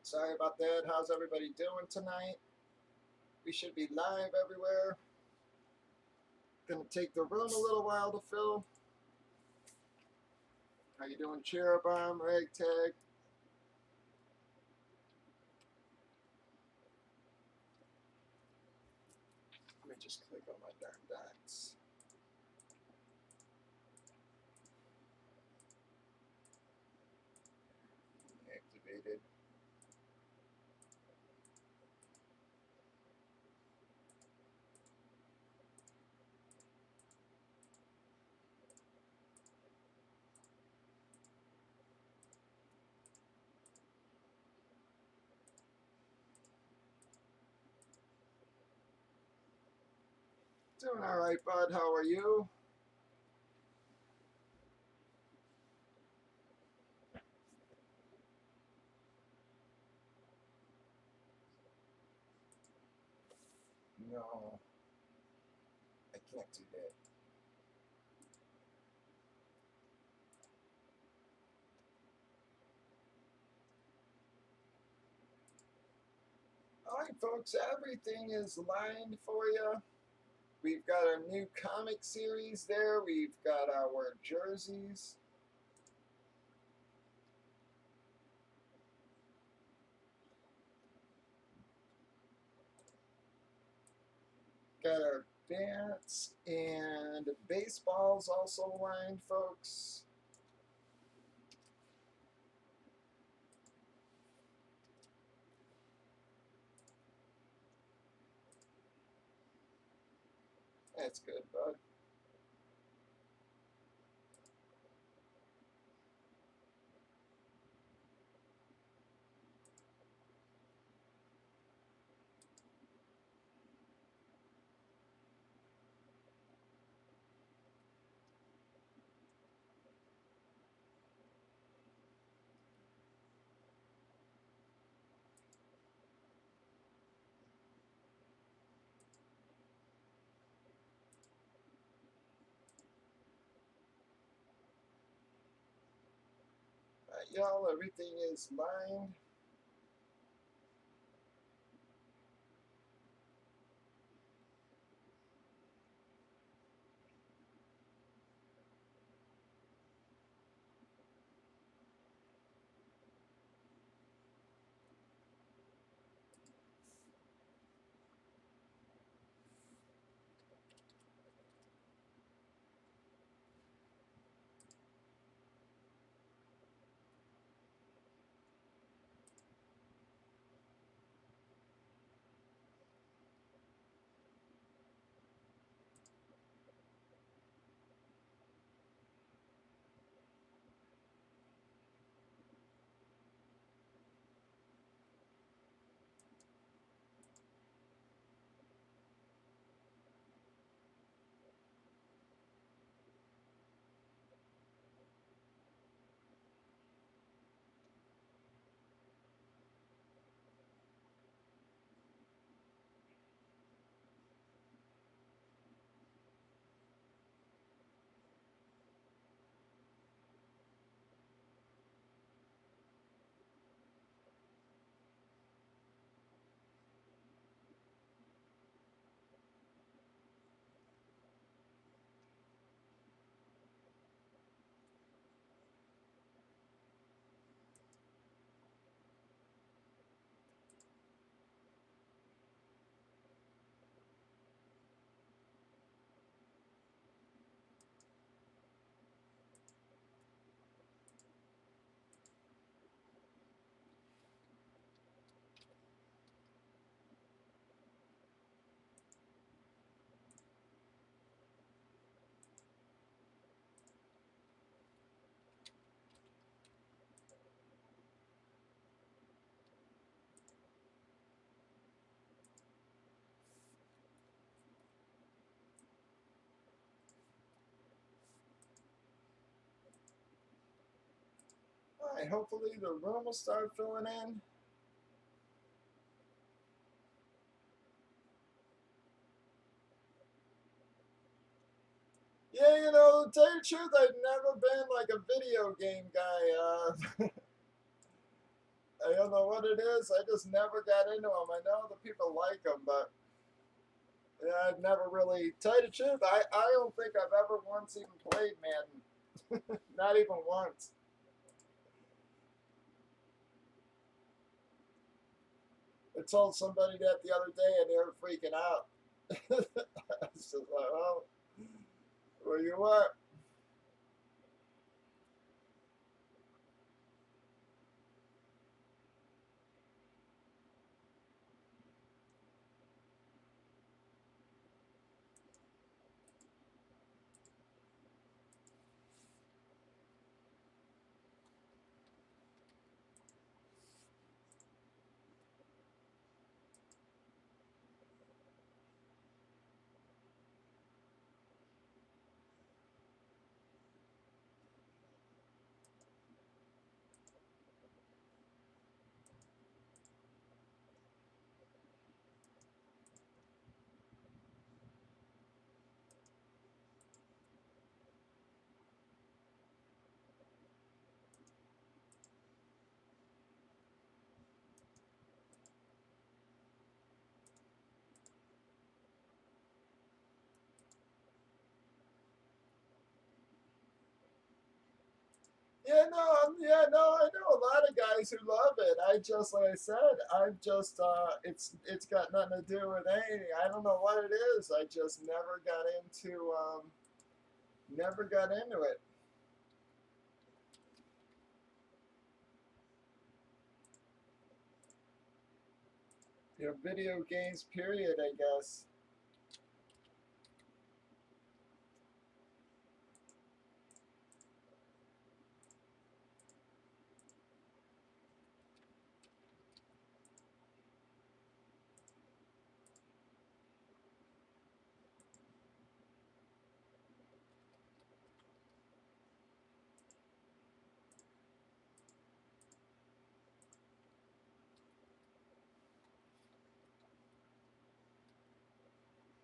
Sorry about that. How's everybody doing tonight? We should be live everywhere. Gonna take the room a little while to fill. How you doing, Cherubim, Ragtag? Let me just click on my darn dots. Activated. Doing all right, bud. How are you? No, I can't do that. All right, folks. Everything is lined for you. We've got our new comic series there. We've got our jerseys. Got our bats and baseballs also lined, folks. That's good, bud. Y'all, everything is lined. All right, hopefully the room will start filling in. Yeah, to tell you the truth, I've never been like a video game guy. I don't know what it is. I just never got into them. I know the people like them, but yeah, I've never really. Tell you the truth, I don't think I've ever once even played Madden. Not even once. I told somebody that the other day and they were freaking out. I was just like, well, where you at? I know a lot of guys who love it. I just, like I said, I'm just, it's got nothing to do with anything. I don't know what it is. I just never got into it. Video games, period, I guess.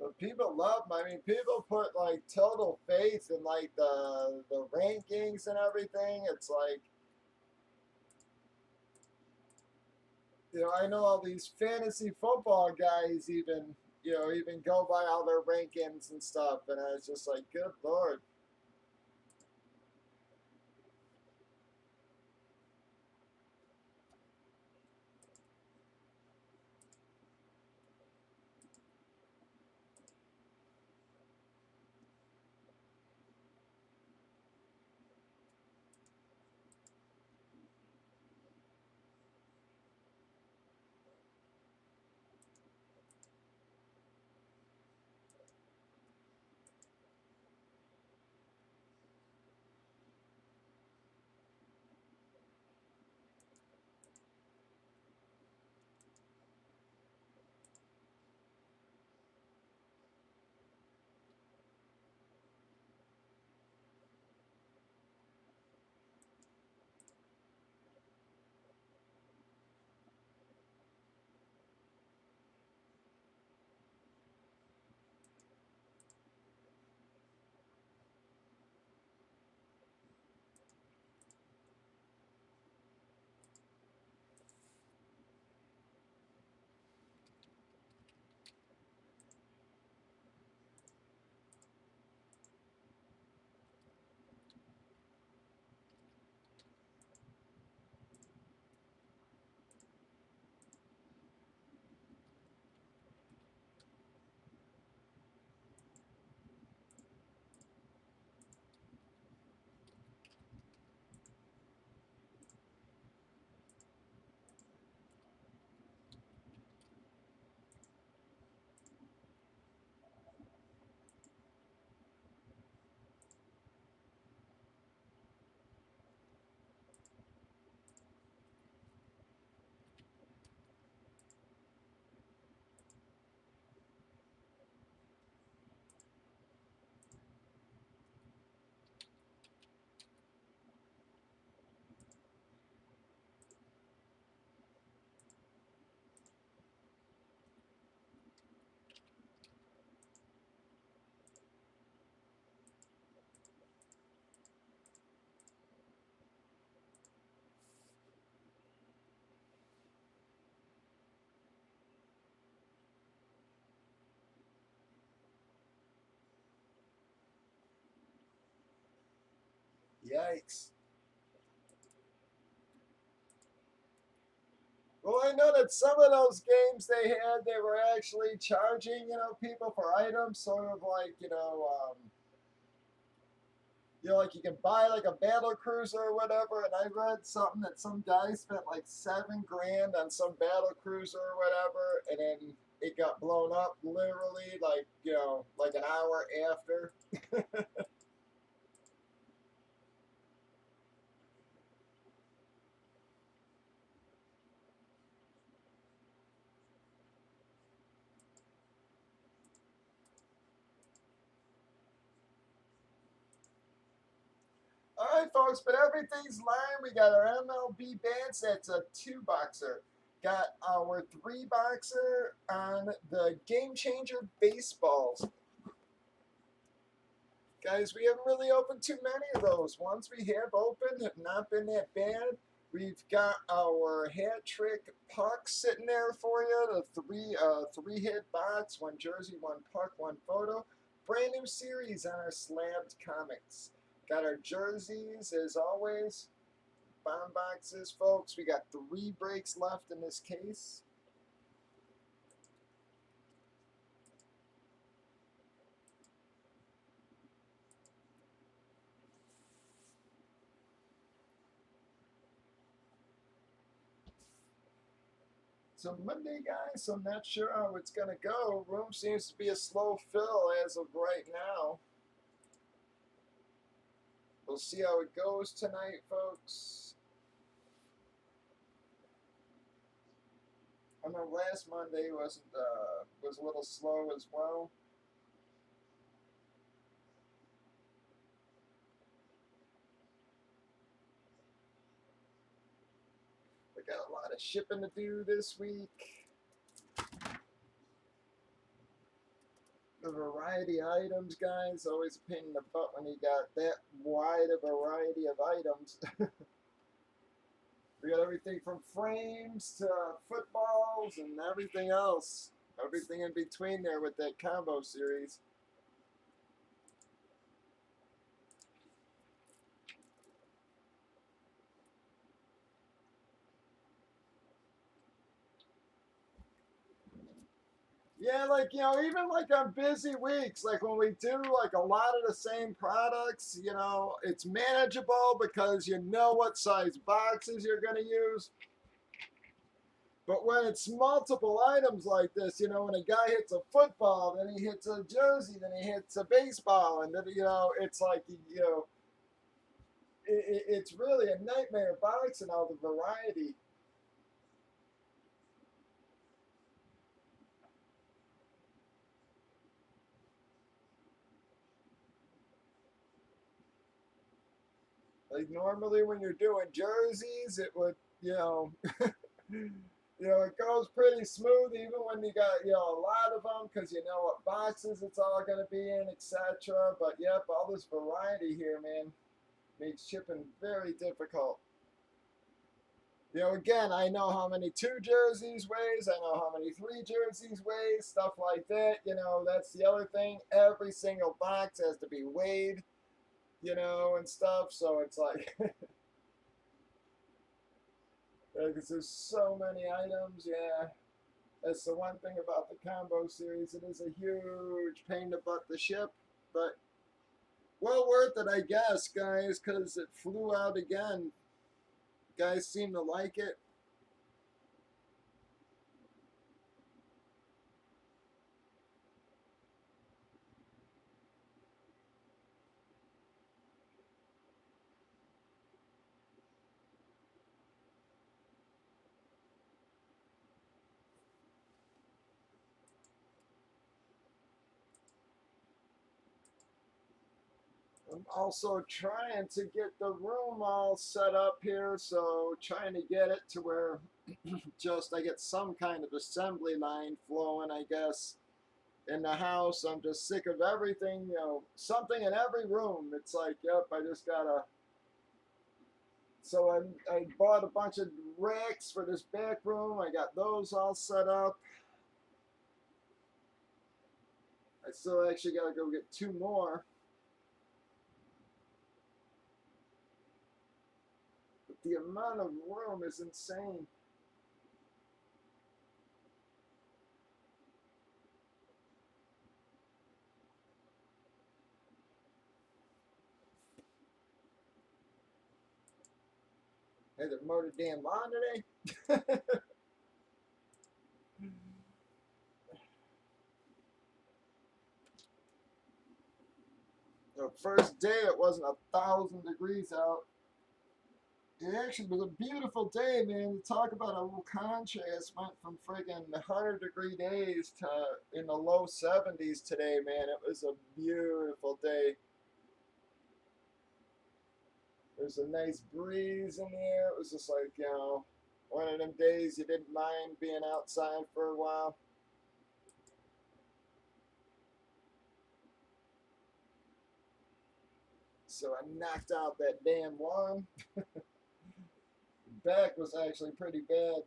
But people love them. I mean, people put like total faith in like the rankings and everything. It's like, I know all these fantasy football guys even go by all their rankings and stuff, and I was just like, good lord. Yikes. Well, I know that some of those games they were actually charging, people for items, sort of like, like you can buy like a battle cruiser or whatever. And I read something that some guy spent like 7 grand on some battle cruiser or whatever, and then it got blown up literally like, like an hour after. All right, folks, but everything's lined. We got our MLB bats. That's a 2-boxer. Got our 3-boxer on the Game Changer baseballs. Guys, we haven't really opened too many of those. Ones we have opened have not been that bad. We've got our hat trick puck sitting there for you. The three hit box, 1 jersey, 1 puck, 1 photo. Brand new series on our slabbed comics. Got our jerseys as always. Bomb boxes, folks. We got 3 breaks left in this case. So Monday, guys, I'm not sure how it's going to go. Room seems to be a slow fill as of right now. We'll see how it goes tonight, folks. I know last Monday was a little slow as well. We got a lot of shipping to do this week. The variety of items, guys, always a pain in the butt when you got that wide a variety of items. We got everything from frames to footballs and everything else. Everything in between there with that combo series. Yeah, like, even like on busy weeks, like when we do like a lot of the same products, it's manageable because you know what size boxes you're going to use. But when it's multiple items like this, when a guy hits a football, then he hits a jersey, then he hits a baseball, and then, it's like, it's really a nightmare boxing all the variety. Like normally when you're doing jerseys, it would, it goes pretty smooth even when you got, a lot of them because you know what boxes it's all going to be in, etc. But yep, all this variety here, man, makes shipping very difficult. Again, I know how many 2 jerseys weighs, I know how many 3 jerseys weighs, stuff like that. That's the other thing. Every single box has to be weighed, and stuff. So it's like, because there's so many items, yeah. That's the one thing about the combo series. It is a huge pain in the butt to ship, but well worth it, I guess, guys, because it flew out again. Guys seem to like it. I'm also trying to get the room all set up here, so trying to get it to where just I get some kind of assembly line flowing, I guess, in the house. I'm just sick of everything, something in every room. It's like, yep, I just gotta. So I bought a bunch of racks for this back room. I got those all set up. I still actually gotta go get 2 more. The amount of room is insane. Had to mow the damn lawn today. The first day it wasn't 1,000 degrees out. It actually was a beautiful day, man. To talk about a little contrast, went from friggin' 100-degree days to in the low 70s today, man. It was a beautiful day. There's a nice breeze in the air. It was just like, one of them days you didn't mind being outside for a while. So I knocked out that damn lawn. Back was actually pretty bad.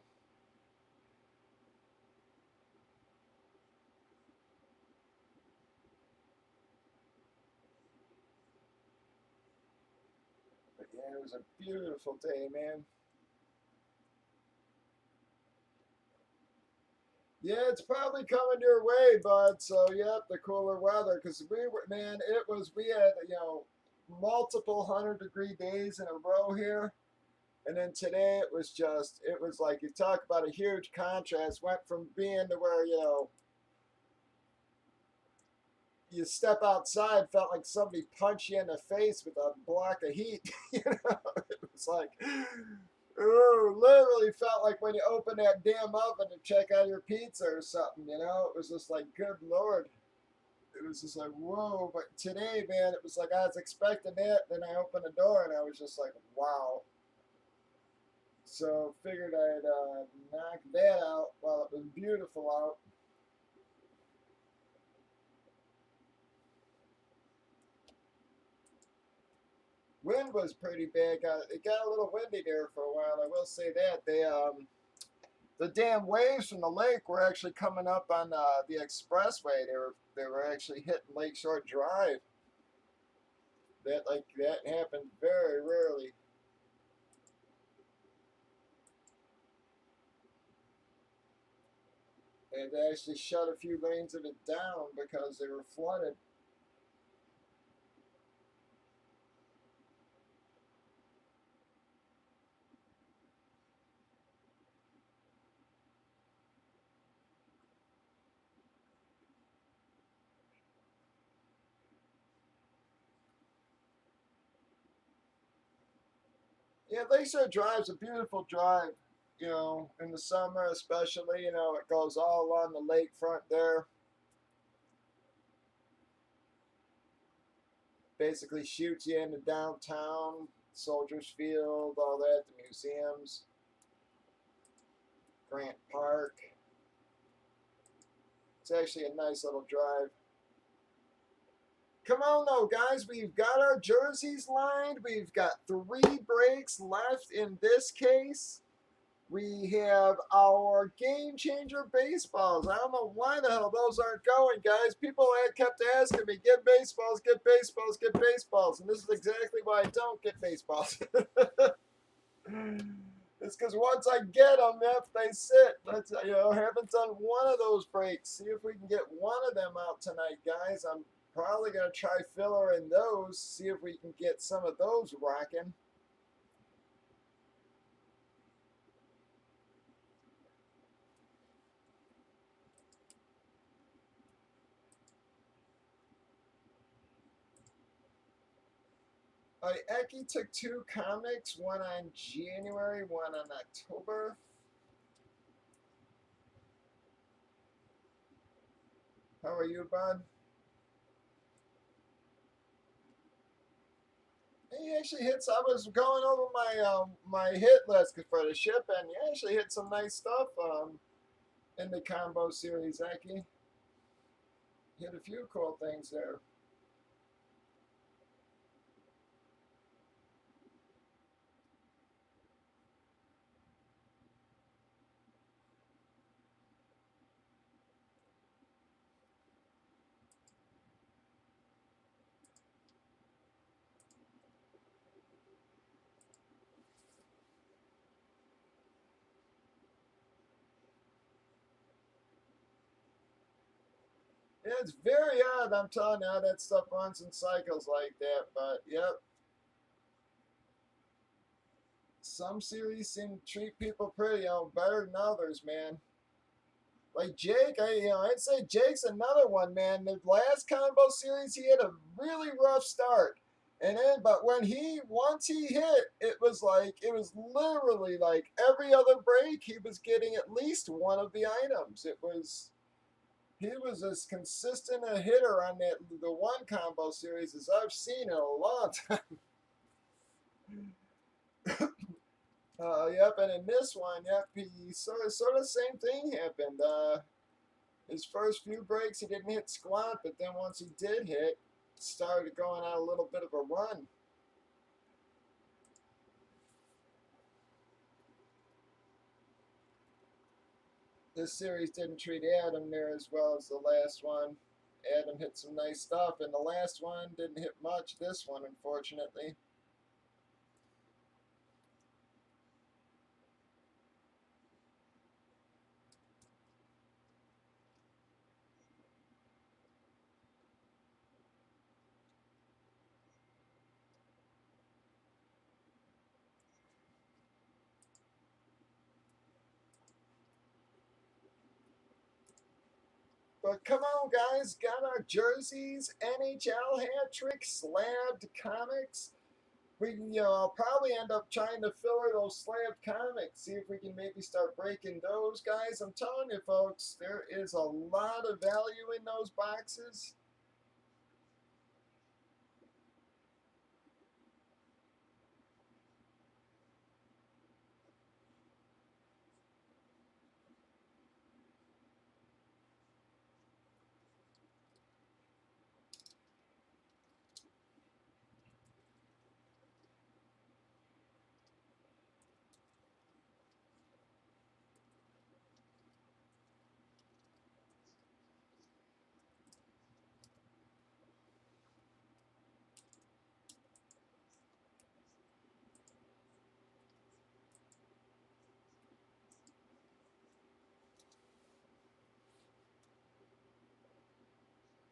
But yeah, it was a beautiful day, man. Yeah, it's probably coming your way, bud. So, yep, the cooler weather. Because man, we had, multiple 100-degree days in a row here. And then today it was like you talk about a huge contrast. Went from being to where, you step outside, felt like somebody punched you in the face with a block of heat. It was like, ooh, literally felt like when you open that damn oven to check out your pizza or something. It was just like, good lord. It was just like, whoa. But today, man, it was like I was expecting that. Then I opened the door and I was just like, wow. So figured I'd knock that out while it was beautiful out. Wind was pretty bad. It got a little windy there for a while. I will say that the damn waves from the lake were actually coming up on the expressway. They were actually hitting Lakeshore Drive. That happened very rarely. And they actually shut a few lanes of it down because they were flooded. Yeah, Lakeshore Drive's a beautiful drive. In the summer especially. It goes all along the lakefront there. Basically shoots you into downtown, Soldiers Field, all that, the museums, Grant Park. It's actually a nice little drive. Come on, though, guys. We've got our jerseys lined. We've got 3 breaks left in this case. We have our game changer baseballs. I don't know why the hell those aren't going, guys. People had kept asking me, get baseballs, get baseballs, get baseballs. And this is exactly why I don't get baseballs. It's because once I get them, if they sit, haven't done one of those breaks. See if we can get one of them out tonight, guys. I'm probably going to try filler in those, see if we can get some of those rocking. Eki took 2 comics, one on January, one on October. How are you, bud? He actually hits. I was going over my hit list for the ship, and he actually hit some nice stuff in the combo series, Eki. Hit a few cool things there. Yeah, it's very odd. I'm telling you how that stuff runs in cycles like that. But yep, some series seem to treat people pretty, better than others, man. Like Jake, I'd say Jake's another one, man. The last combo series, he had a really rough start, and then, but when once he hit, it was literally like every other break, he was getting at least one of the items. He was as consistent a hitter on the one combo series as I've seen in a long time. Yep, and in this one, yep, he sort of same thing happened. His first few breaks, he didn't hit squat, but then once he did hit, started going on a little bit of a run. This series didn't treat Adam near as well as the last one. Adam hit some nice stuff, and the last one didn't hit much. This one, unfortunately. But come on, guys, got our jerseys, NHL hat trick, slabbed comics. I'll probably end up trying to filler those slabbed comics, see if we can maybe start breaking those, guys. I'm telling you, folks, there is a lot of value in those boxes.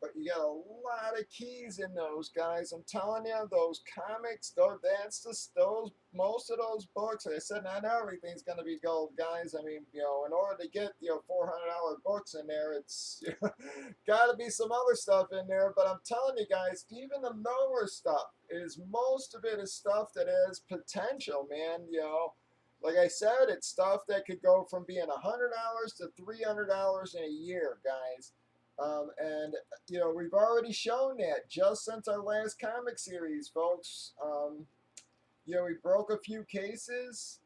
But you got a lot of keys in those, guys. I'm telling you, those comics, those most of those books. Like I said, not everything's gonna be gold, guys. I mean, in order to get $400 books in there, it's got to be some other stuff in there. But I'm telling you, guys, even the lower stuff is most of it is stuff that has potential, man. Like I said, it's stuff that could go from being $100 to $300 in a year, guys. And we've already shown that just since our last comic series, folks. We broke a few cases,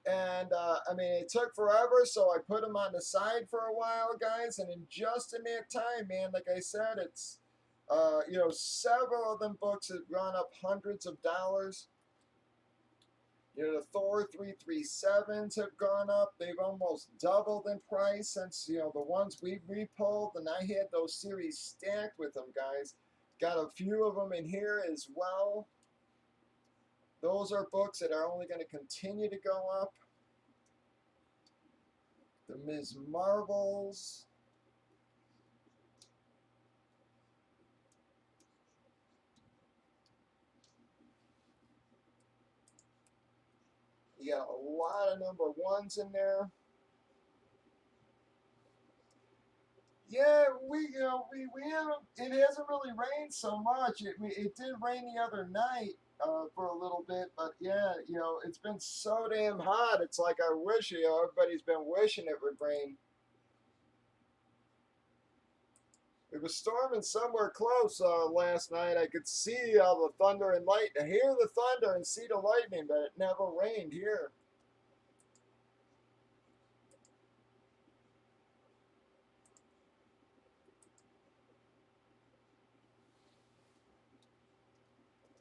and I mean, it took forever, so I put them on the side for a while, guys. And just in that time, man, like I said, it's several of them books have gone up hundreds of dollars. The Thor 337s have gone up. They've almost doubled in price since, the ones we repulled. And I had those series stacked with them, guys. Got a few of them in here as well. Those are books that are only going to continue to go up. The Ms. Marvels. You got a lot of number ones in there. Yeah, we haven't. It hasn't really rained so much. It did rain the other night for a little bit, but yeah, it's been so damn hot. It's like I wish everybody's been wishing it would rain. It was storming somewhere close last night. I could see all the thunder and light, hear the thunder and see the lightning, but it never rained here.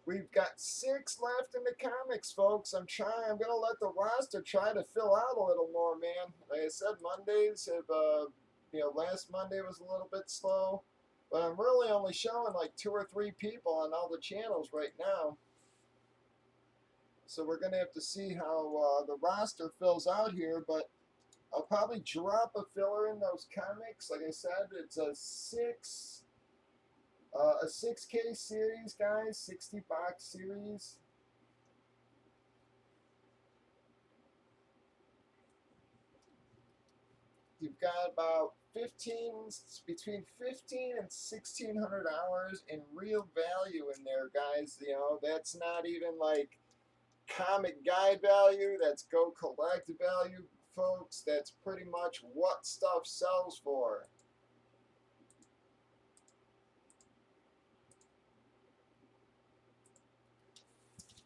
We've got 6 left in the comics, folks. I'm gonna let the roster try to fill out a little more, man. Like I said, Mondays have, last Monday was a little bit slow, but I'm really only showing like 2 or 3 people on all the channels right now. So we're gonna have to see how the roster fills out here, but I'll probably drop a filler in those comics. Like I said, it's a 6K series, guys, 60 box series. You've got about 15, between 15 and $1,600 in real value in there, guys. You know, that's not even like comic guide value. That's go collect value, folks. That's pretty much what stuff sells for.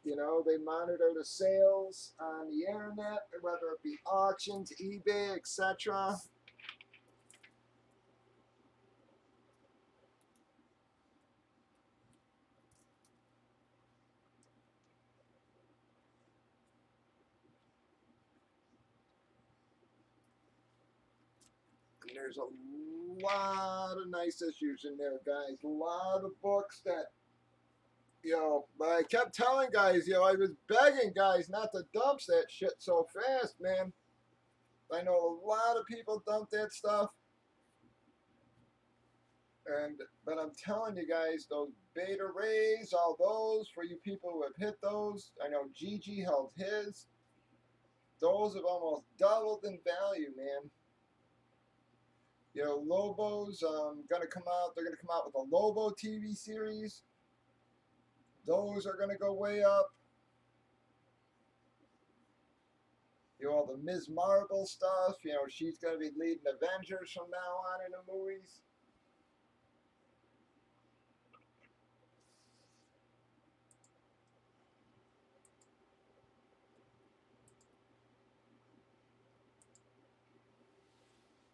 You know, they monitor the sales on the internet, whether it be auctions, eBay, etc. And there's a lot of nice issues in there, guys. A lot of books that, but I kept telling guys, I was begging guys not to dump that shit so fast, man. I know a lot of people dump that stuff. But I'm telling you guys, those beta rays, all those for you people who have hit those. I know Gigi held his. Those have almost doubled in value, man. Lobo's gonna come out. They're gonna come out with a Lobo TV series. Those are gonna go way up. All the Ms. Marvel stuff. She's gonna be leading Avengers from now on in the movies.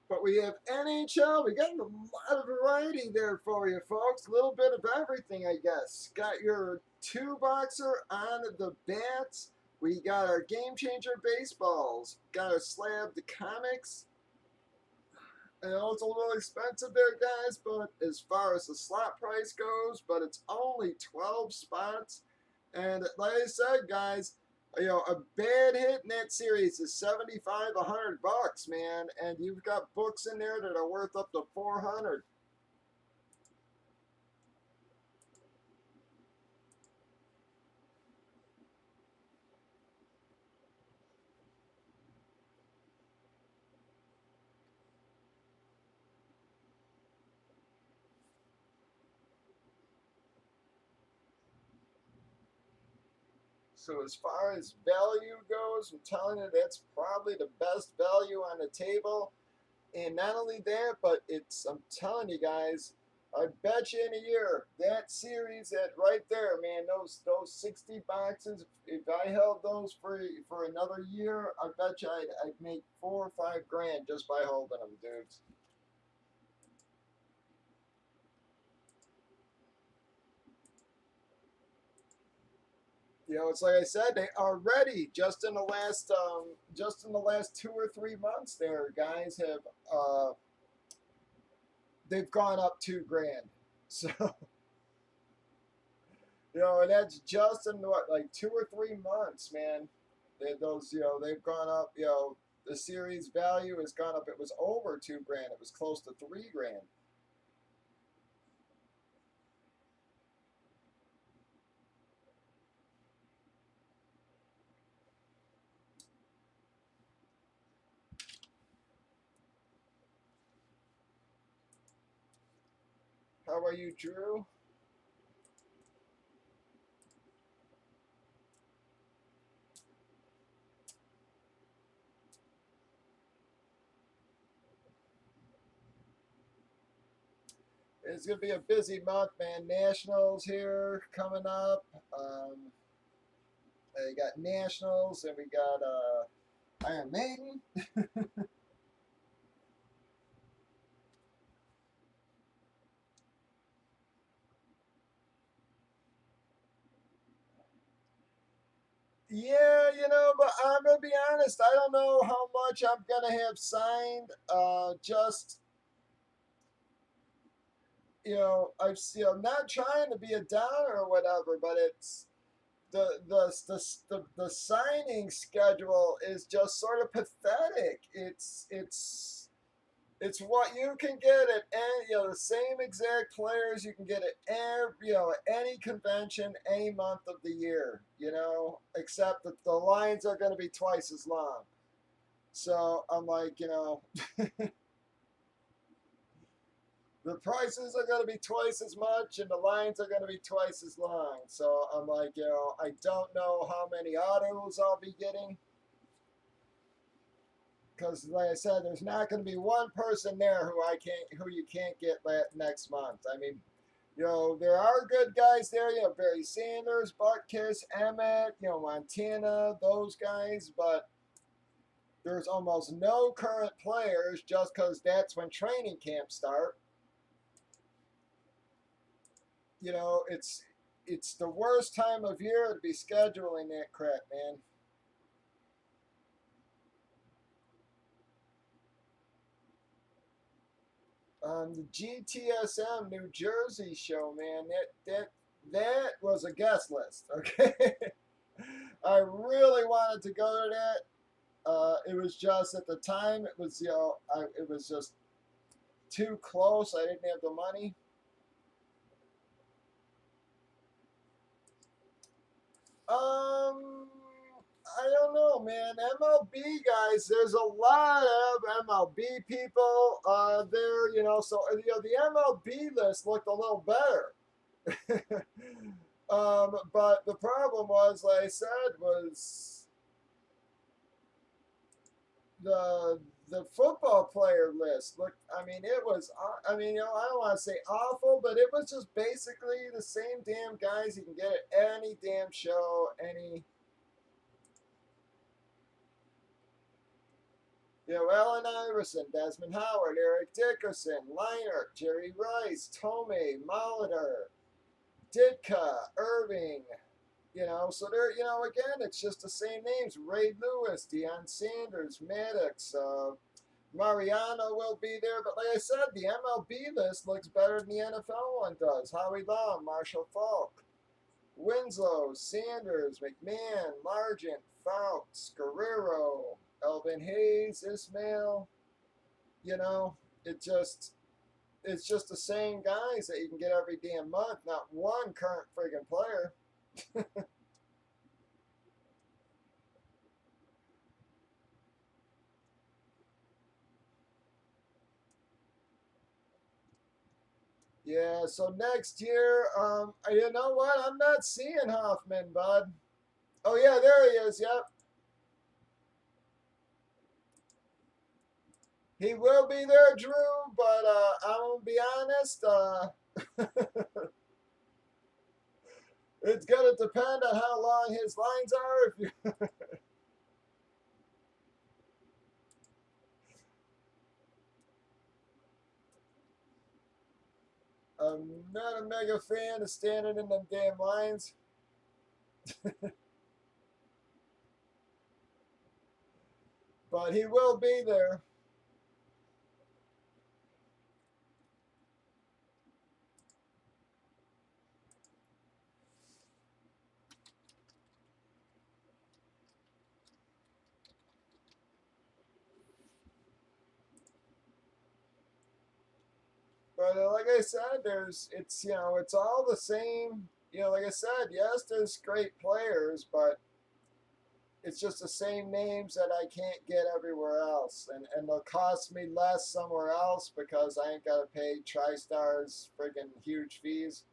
But we have NHL. We got a lot of variety there for you, folks. A little bit of everything, I guess. Got your two boxer on the bats. We got our game changer baseballs. Got our slab the comics. I know it's a little expensive there, guys, but as far as the slot price goes, but it's only 12 spots. And like I said, guys, a bad hit in that series is 75, $100, man. And you've got books in there that are worth up to 400. So as far as value goes, I'm telling you, that's probably the best value on the table. And not only that, but I'm telling you guys, I bet you in a year, that series, that right there, man, those 60 boxes, if I held those for another year, I bet you I'd make 4 or 5 grand just by holding them, dudes. It's like I said, they already just in the last 2 or 3 months, there guys have they've gone up 2 grand. So and that's just in what, like 2 or 3 months, man. They've gone up. The series value has gone up. It was over 2 grand. It was close to 3 grand. How about you, Drew? It's gonna be a busy month, man. Nationals here coming up. We got nationals, and we got Iron Maiden. Yeah, but I'm gonna be honest. I don't know how much I'm gonna have signed. Just I'm not trying to be a downer or whatever, but the signing schedule is just sort of pathetic. It's what you can get at any, the same exact players you can get at every, any convention, any month of the year, except that the lines are going to be twice as long. So I'm like, the prices are going to be twice as much and the lines are going to be twice as long. So I'm like, I don't know how many autos I'll be getting. Because, like I said, there's not going to be one person there who you can't get next month. I mean, there are good guys there. Barry Sanders, Butkus, Emmett, Montana, those guys. But there's almost no current players just because that's when training camps start. It's the worst time of year to be scheduling that crap, man. The GTSM New Jersey show, man, that was a guest list. Okay, I really wanted to go to that. It was just at the time it was it was just too close. I didn't have the money. I don't know, man. MLB guys, there's a lot of MLB people there, so the MLB list looked a little better. But the problem was, like I said, was the football player list looked. I mean, it was. I mean, I don't want to say awful, but it was just basically the same damn guys you can get at any damn show, any. Allen Iverson, Desmond Howard, Eric Dickerson, Leinart, Jerry Rice, Tomei, Molitor, Ditka, Irving. So they're, again, it's just the same names. Ray Lewis, Deion Sanders, Maddox, Mariano will be there. But like I said, the MLB list looks better than the NFL one does. Howie Long, Marshall Falk, Winslow, Sanders, McMahon, Largent, Fouts, Guerrero, Elvin Hayes, Ismail. You know, it just it's just the same guys that you can get every damn month, not one current friggin' player. Yeah, so next year, you know what? I'm not seeing Hoffman, bud. Oh yeah, there he is. Yep, he will be there, Drew. But I'm gonna be honest. It's gonna depend on how long his lines are. If you, I'm not a mega fan of standing in them damn lines, but he will be there. But like I said, it's all the same. Like I said, yes, there's great players, but it's just the same names that I can't get everywhere else, and they'll cost me less somewhere else because I ain't got to pay TriStar's friggin' huge fees.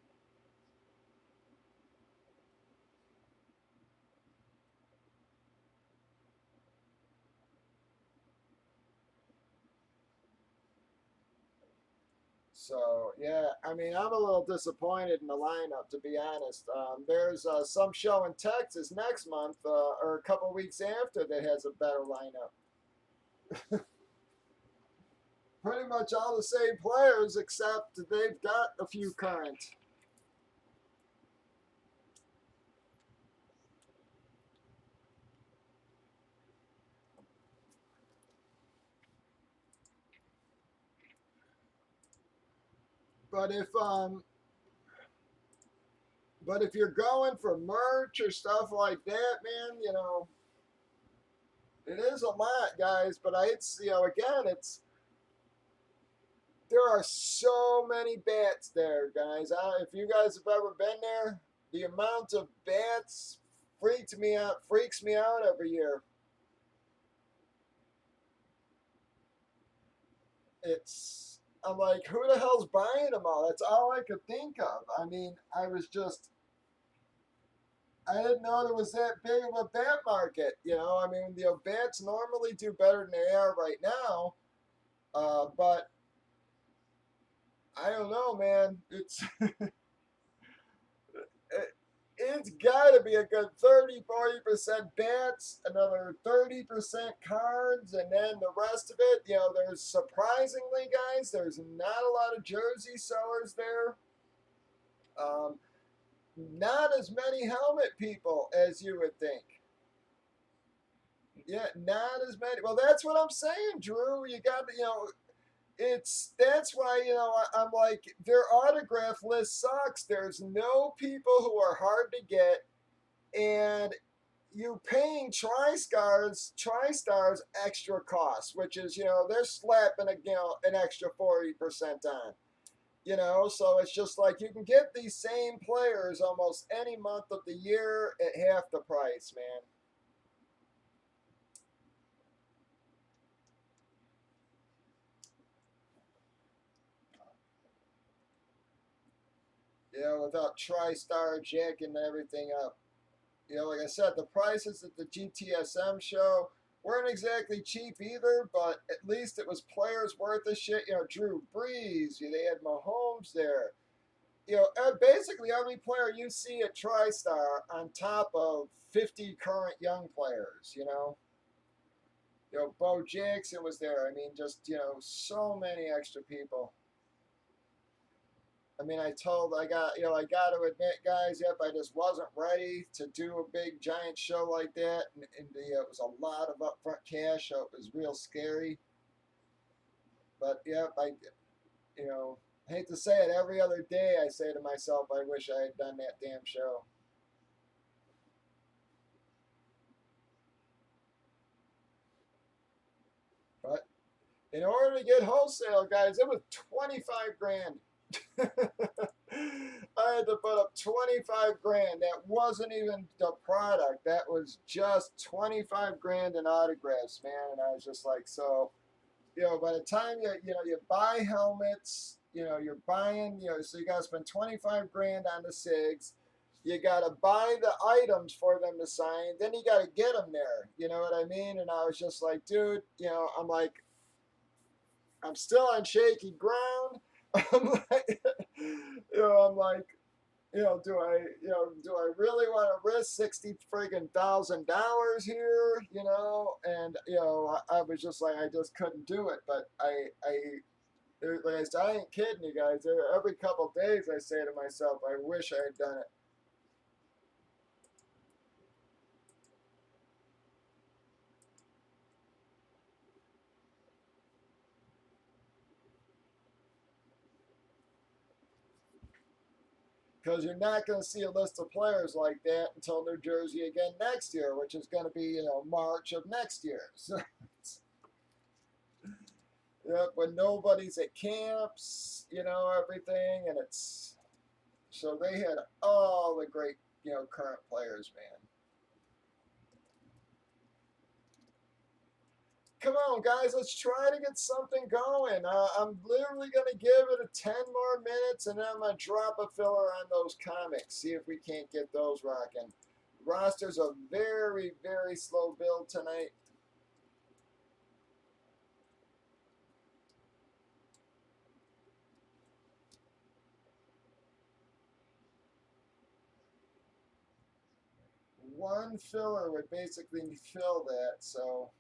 So yeah, I mean, I'm a little disappointed in the lineup, to be honest. There's some show in Texas next month or a couple weeks after that has a better lineup. Pretty much all the same players, except they've got a few current. But if But if you're going for merch or stuff like that, man, it is a lot, guys. But again, there are so many bats there, guys. If you guys have ever been there, the amount of bats freaks me out every year. I'm like, who the hell's buying them all? That's all I could think of. I mean, I didn't know there was that big of a bat market. I mean, bats normally do better than they are right now. But I don't know, man. It's got to be a good 30-40% bats, another 30% cards, and then the rest of it, there's surprisingly, guys, there's not a lot of jersey sellers there. Um, Not as many helmet people as you would think. Yeah, not as many. Well, that's what I'm saying, Drew. You got to, that's why, I'm like, their autograph list sucks. There's no people who are hard to get, and you paying TriStars extra costs, which is, they're slapping an extra 40% on. So it's just like you can get these same players almost any month of the year at half the price, man. Without TriStar jacking everything up. Like I said, the prices at the GTSM show weren't exactly cheap either, but at least it was players worth of shit. Drew Brees, they had Mahomes there. Basically every player you see at TriStar on top of 50 current young players, Bo Jackson was there. I mean, just, so many extra people. I mean, I got to admit, guys, yep, I just wasn't ready to do a big giant show like that. And it was a lot of upfront cash, so it was real scary. But, yep, you know, hate to say it, every other day I say to myself, I wish I had done that damn show. But in order to get wholesale, guys, it was 25 grand. I had to put up 25 grand. That wasn't even the product. That was just 25 grand in autographs, man. And I was just like, so, by the time you buy helmets, you're buying, so you got to spend 25 grand on the SIGs. You got to buy the items for them to sign. Then you got to get them there. You know what I mean? And I was just like, dude, I'm like, I'm still on shaky ground. I'm like, I'm like, do I really want to risk 60 friggin' $1,000 here? And I was just like, I just couldn't do it. But like I said, I ain't kidding you guys. Every couple days, I say to myself, I wish I had done it. Because you're not going to see a list of players like that until New Jersey again next year, which is going to be, March of next year. So, when nobody's at camps, everything, and so they had all the great, current players, man. Come on, guys, let's try to get something going. I'm literally going to give it 10 more minutes, and then I'm going to drop a filler on those comics, see if we can't get those rocking. Roster's a very, very slow build tonight. One filler would basically fill that, so...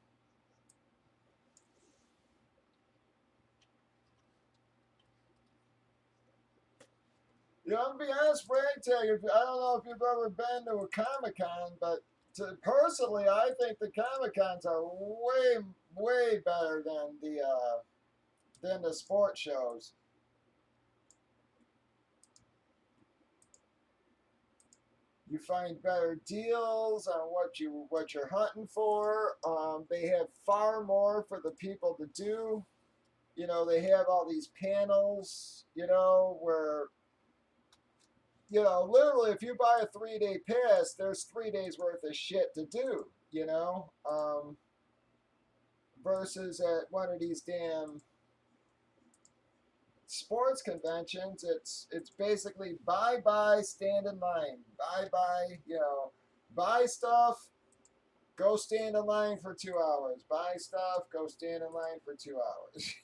I'm gonna be honest, Ragtag. I don't know if you've ever been to a Comic Con, but personally, I think the Comic Cons are way, way better than the sports shows. You find better deals on what you're hunting for. They have far more for the people to do. You know, they have all these panels, you know, where, you know, literally if you buy a 3-day pass, there's 3 days worth of shit to do, you know, versus at one of these damn sports conventions, it's basically buy, stand in line, buy, you know, buy stuff, go stand in line for 2 hours, buy stuff, go stand in line for 2 hours.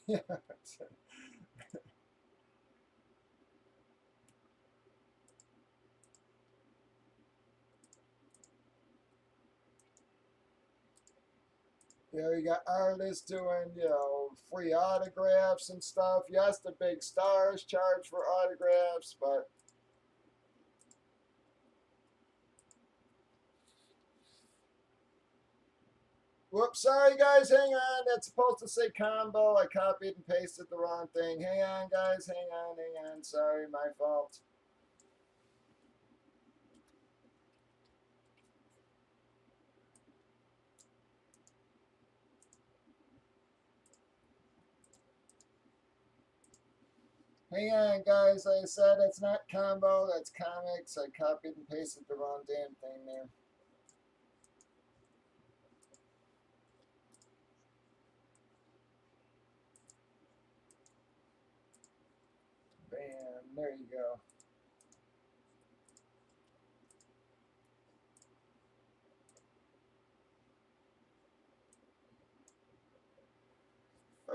You know, you got artists doing, you know, free autographs and stuff. Yes, the big stars charge for autographs, but whoops, sorry guys, hang on. That's supposed to say combo. I copied and pasted the wrong thing. Hang on, guys, hang on. Sorry, my fault. Hang on, guys. Like I said, it's not combo, that's comics. I copied and pasted the wrong damn thing there. Bam, there you go.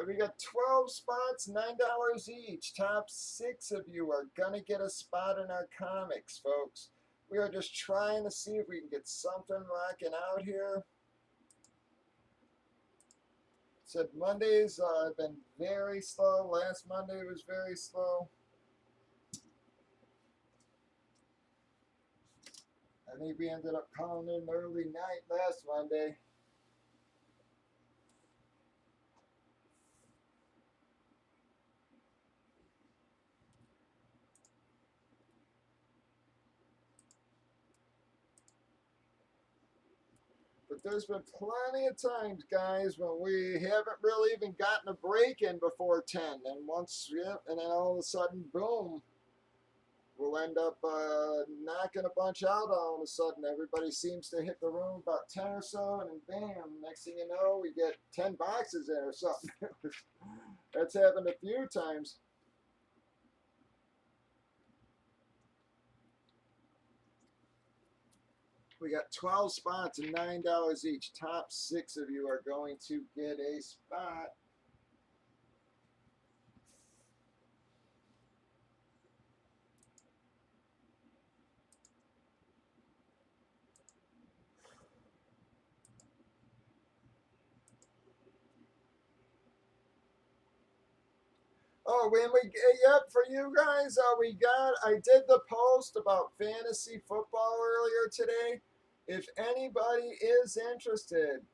We got 12 spots, $9 each. Top 6 of you are going to get a spot in our comics, folks. We are just trying to see if we can get something rocking out here. Said Mondays have been very slow. Last Monday was very slow. I think we ended up calling it an early night last Monday. But there's been plenty of times, guys, when we haven't really even gotten a break in before 10. And once, yep, and then all of a sudden, boom, we'll end up knocking a bunch out all of a sudden. Everybody seems to hit the room about 10 or so, and then bam, next thing you know, we get 10 boxes in or something. That's happened a few times. We got 12 spots and $9 each. Top 6 of you are going to get a spot. Oh, when we yep, for you guys, I did the post about fantasy football earlier today. If anybody is interested,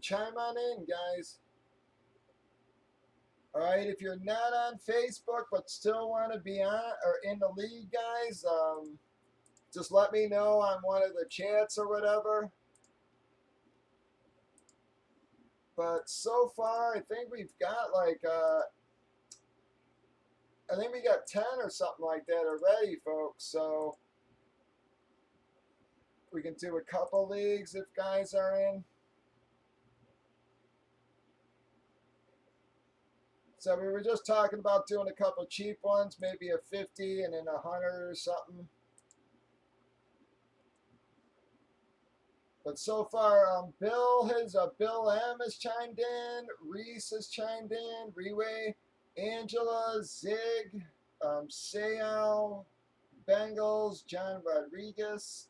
chime on in, guys. All right, if you're not on Facebook but still want to be on or in the league, guys, just let me know on one of the chats or whatever. But so far, I think we've got like I think we got 10 or something like that already, folks. So we can do a couple leagues if guys are in. So we were just talking about doing a couple cheap ones, maybe a 50 and then 100 or something. But so far, Bill M has chimed in, Reese has chimed in, Reway, Angela, Zig, Sayal, Bengals, John Rodriguez.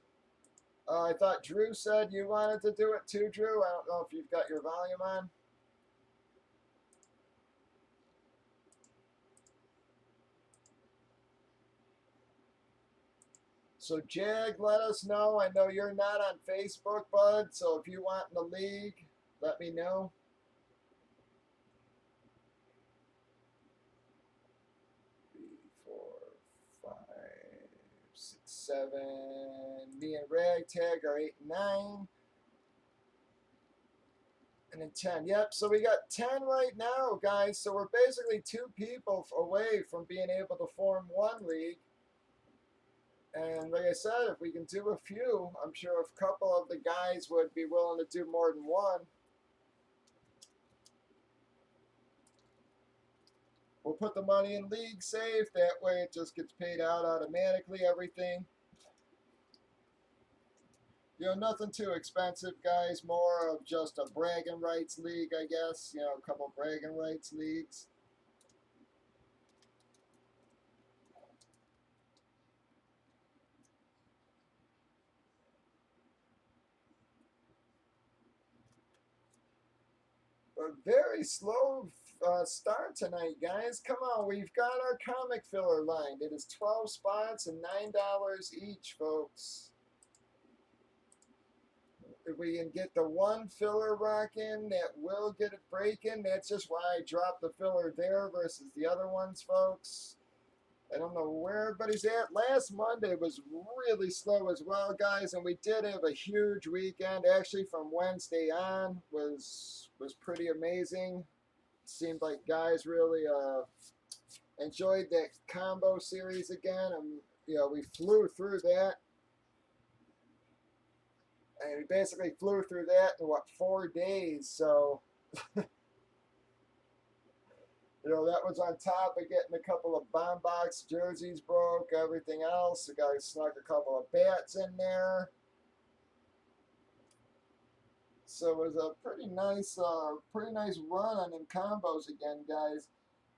I thought Drew said you wanted to do it too, Drew. I don't know if you've got your volume on. So Jag, let us know. I know you're not on Facebook, bud. So if you want in the league, let me know. Three, four, five, 6, 7. Me and Ragtag are 8 and 9. And then 10. Yep, so we got 10 right now, guys. So we're basically 2 people away from being able to form one league. And like I said, if we can do a few, I'm sure a couple of the guys would be willing to do more than one. We'll put the money in league safe. That way it just gets paid out automatically, everything. You know, nothing too expensive, guys. More of just a bragging rights league, I guess. You know, a couple bragging rights leagues. A very slow start tonight, guys. Come on, we've got our comic filler line. It is 12 spots and $9 each, folks. If we can get the one filler rocking, that will get it breaking. That's just why I dropped the filler there versus the other ones, folks. I don't know where everybody's at. Last Monday was really slow as well, guys, and we did have a huge weekend. Actually, from Wednesday on was pretty amazing. Seemed like guys really enjoyed that combo series again, and you know, we flew through that. And we basically flew through that in, what, 4 days. So, you know, that was on top of getting a couple of bomb box jerseys broke, everything else. The guy snuck a couple of bats in there. So it was a pretty nice run on them combos again, guys.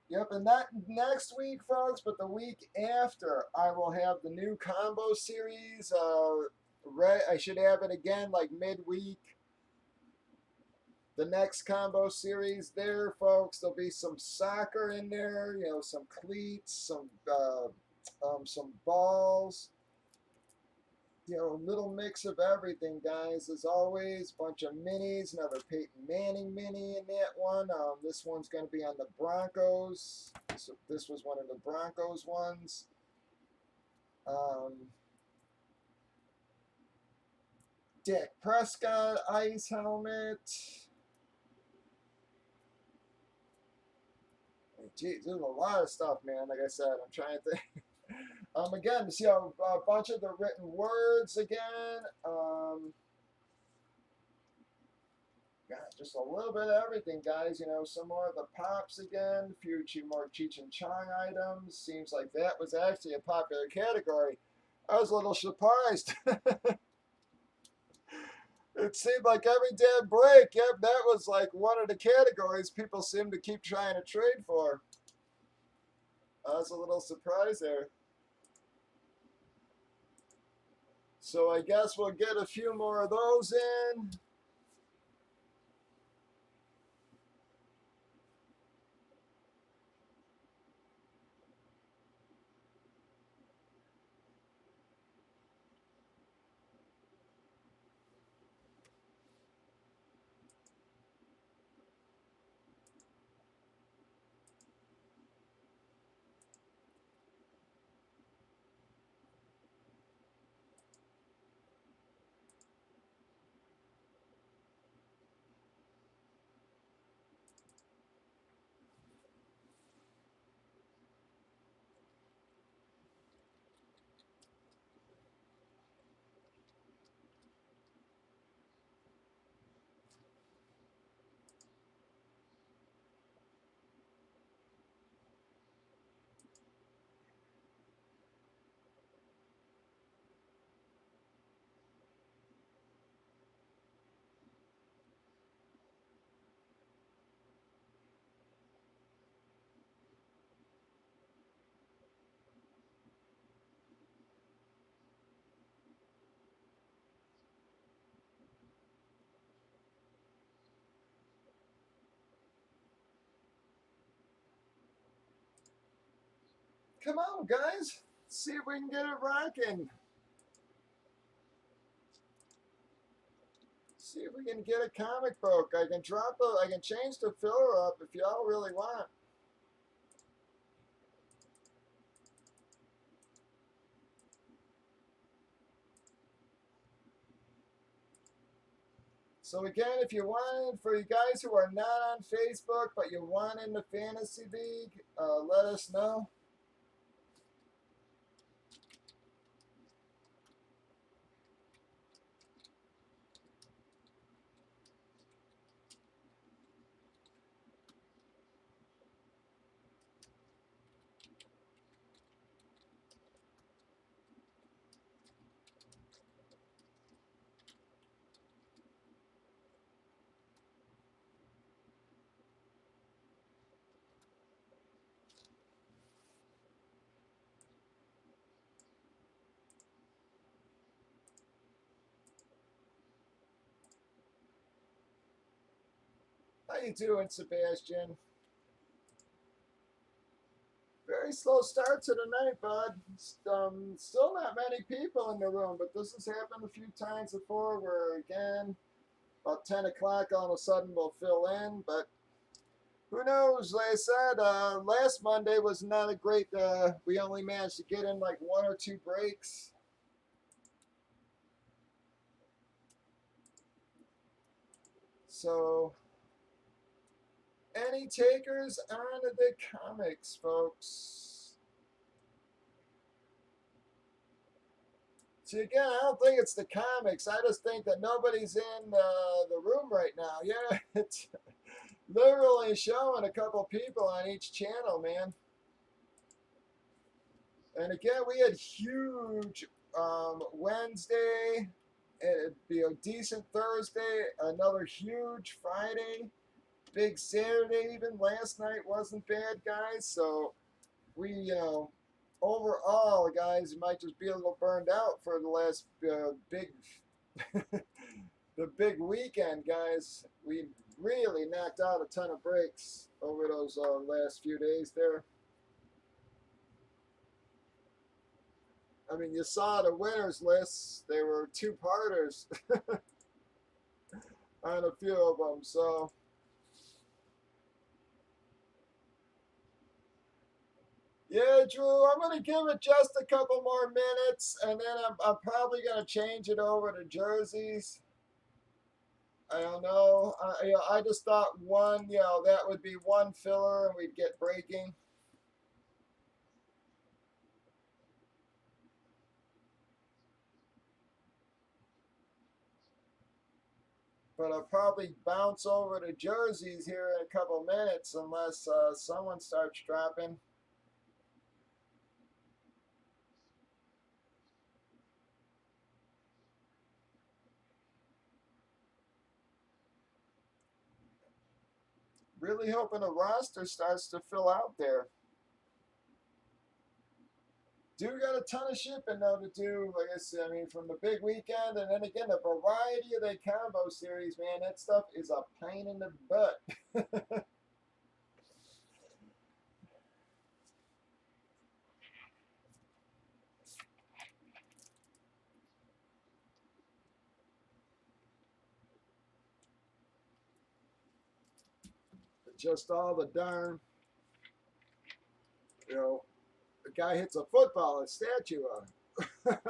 Yep, and not next week, folks, but the week after, I will have the new combo series. I should have it again like midweek. The next combo series there, folks, there'll be some soccer in there, you know, some cleats, some balls, you know, a little mix of everything, guys. As always, bunch of minis, another Peyton Manning mini in that one. This one's going to be on the Broncos. So this was one of the Broncos ones. Dak Prescott ice helmet. Geez, there's a lot of stuff, man. Like I said, I'm trying to think. Again, to see a bunch of the written words again. Yeah, just a little bit of everything, guys. You know, some more of the pops again. A few more Cheech and Chong items. Seems like that was actually a popular category. I was a little surprised. It seemed like every damn break, yep, that was like one of the categories people seem to keep trying to trade for. I was a little surprised there. So I guess we'll get a few more of those in. Come on, guys. See if we can get it rocking. See if we can get a comic book. I can change the filler up if y'all really want. So again, if you want, for you guys who are not on Facebook but you want in the fantasy league, let us know. How you doing, Sebastian? Very slow start to the night, bud. Still not many people in the room, but this has happened a few times before where, again, about 10 o'clock all of a sudden we'll fill in, but who knows? Like I said, last Monday was not a great, we only managed to get in like one or two breaks. So, any takers on the comics, folks? See, again, I don't think it's the comics. I just think that nobody's in the room right now. Yeah, it's literally showing a couple people on each channel, man. And again, we had huge Wednesday. It'd be a decent Thursday. Another huge Friday. Big Saturday. Even last night wasn't bad, guys. So we, overall, guys, you might just be a little burned out for the last big, the big weekend, guys. We really knocked out a ton of breaks over those last few days there. I mean, you saw the winners lists. They were two-parters on a few of them. So, yeah, Drew, I'm going to give it just a couple more minutes, and then I'm probably going to change it over to jerseys. I don't know. I just thought one, that would be one filler, and we'd get breaking. But I'll probably bounce over to jerseys here in a couple minutes unless someone starts dropping. Really hoping the roster starts to fill out there. Do got a ton of shipping though to do. Like I said, I mean, from the big weekend, and then again, the variety of the combo series, man, that stuff is a pain in the butt. Just all the darn, the guy hits a football, a statue, a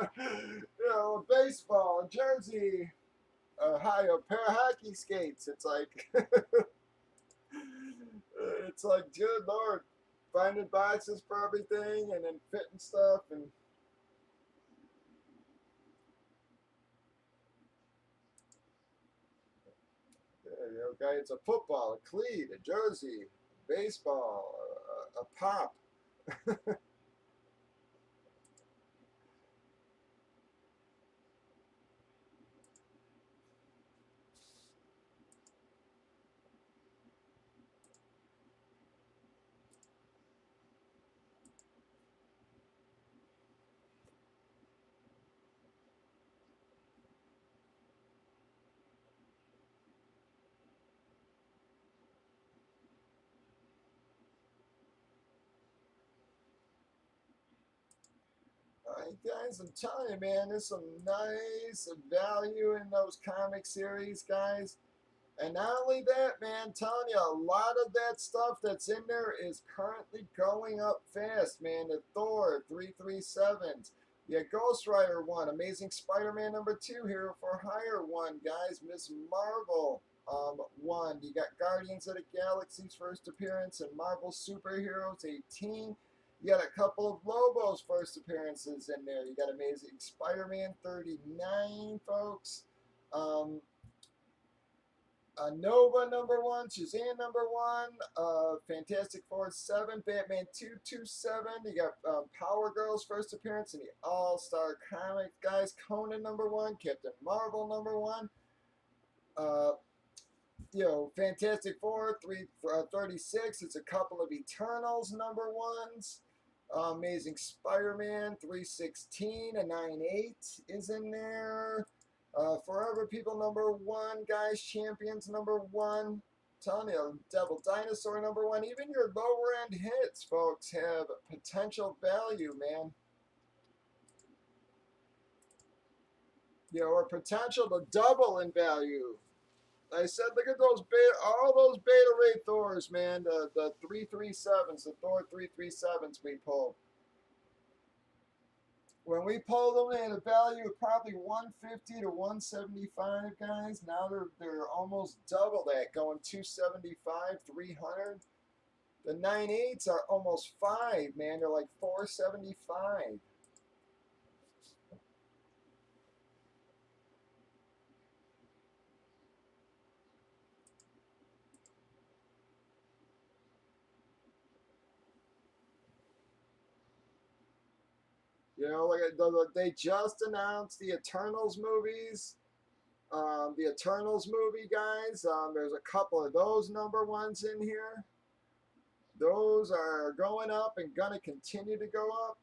baseball, a jersey, a pair of hockey skates. It's like, it's like, good lord, finding boxes for everything and then fitting stuff and. Okay, it's a football, a cleat, a jersey, baseball, a pop. Guys, I'm telling you, man, there's some nice value in those comic series, guys. And not only that, man, I'm telling you, a lot of that stuff that's in there is currently going up fast, man. The Thor 337s, Yeah, Ghost Rider 1, Amazing Spider-Man number 2, Hero for Hire 1, guys, Miss Marvel 1. You got Guardians of the Galaxy's first appearance and Marvel Superheroes 18. You got a couple of Lobos first appearances in there. You got Amazing Spider-Man 39, folks. Nova number 1, Shazam number 1, Fantastic Four 7, Batman 227. You got Power Girls first appearance in the All Star Comics, guys. Conan number 1, Captain Marvel number 1. Fantastic Four 36. It's a couple of Eternals number 1s. Amazing Spider-Man 316, a 98 is in there. Forever People number 1, guys. Champions number 1. Telling you, Devil Dinosaur number 1. Even your lower end hits, folks, have potential value, man. Or potential to double in value. I said, look at those all those Beta Ray Thors, man. The 337s, the Thor 337s we pulled. When we pulled them, they had a value of probably 150 to 175, guys. Now they're almost double that, going 275, 300. The 9.8s are almost 5, man. They're like 475. They just announced the Eternals movies. The Eternals movie, guys. There's a couple of those number 1s in here. Those are going up and going to continue to go up.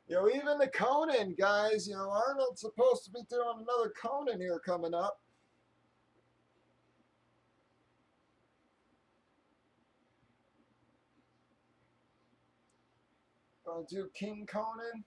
Even the Conan guys, Arnold's supposed to be doing another Conan here coming up. Gonna do King Conan.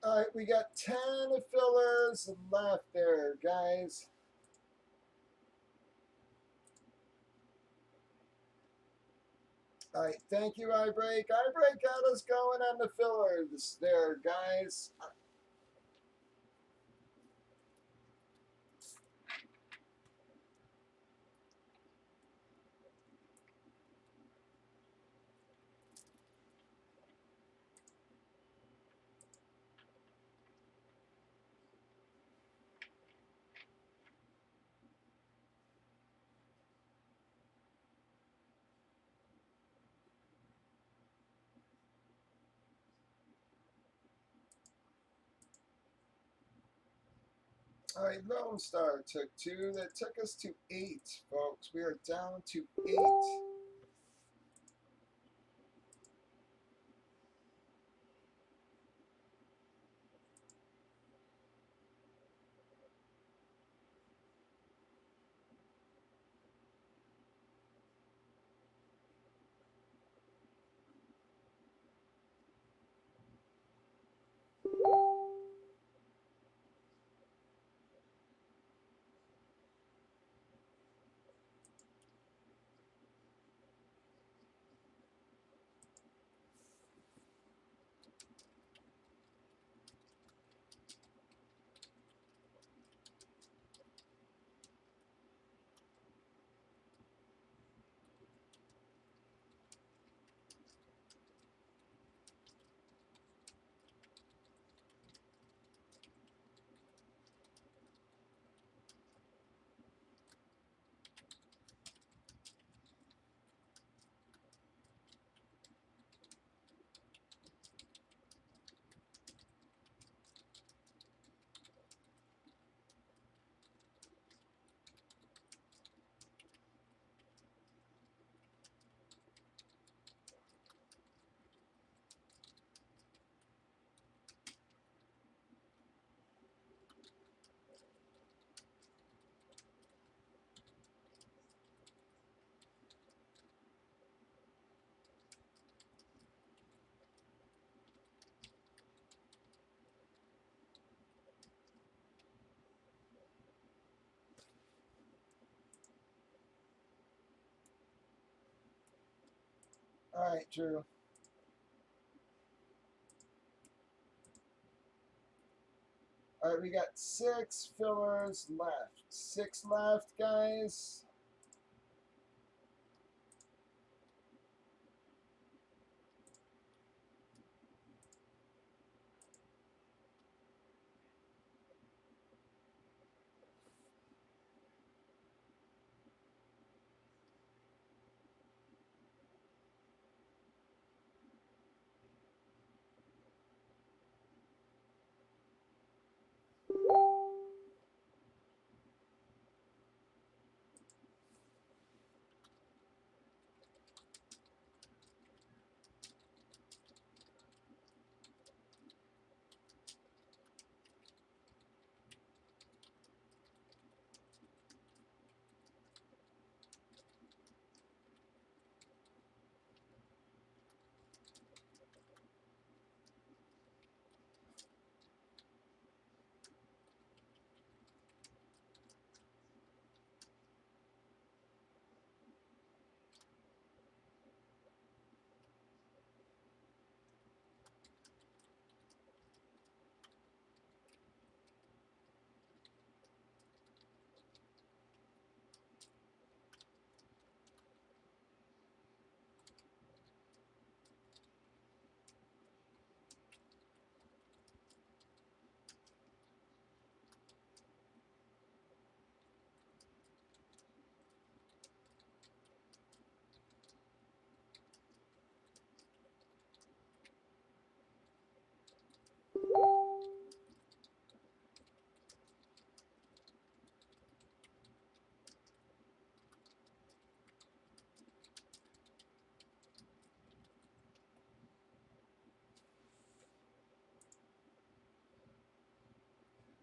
All right, we got 10 fillers left there, guys. All right, thank you, iBreak. iBreak got us going on the fillers there, guys. All right, Lone Star took 2. That took us to 8, folks. We are down to 8. right, Drew. All right, we got 6 fillers left. 6 left, guys.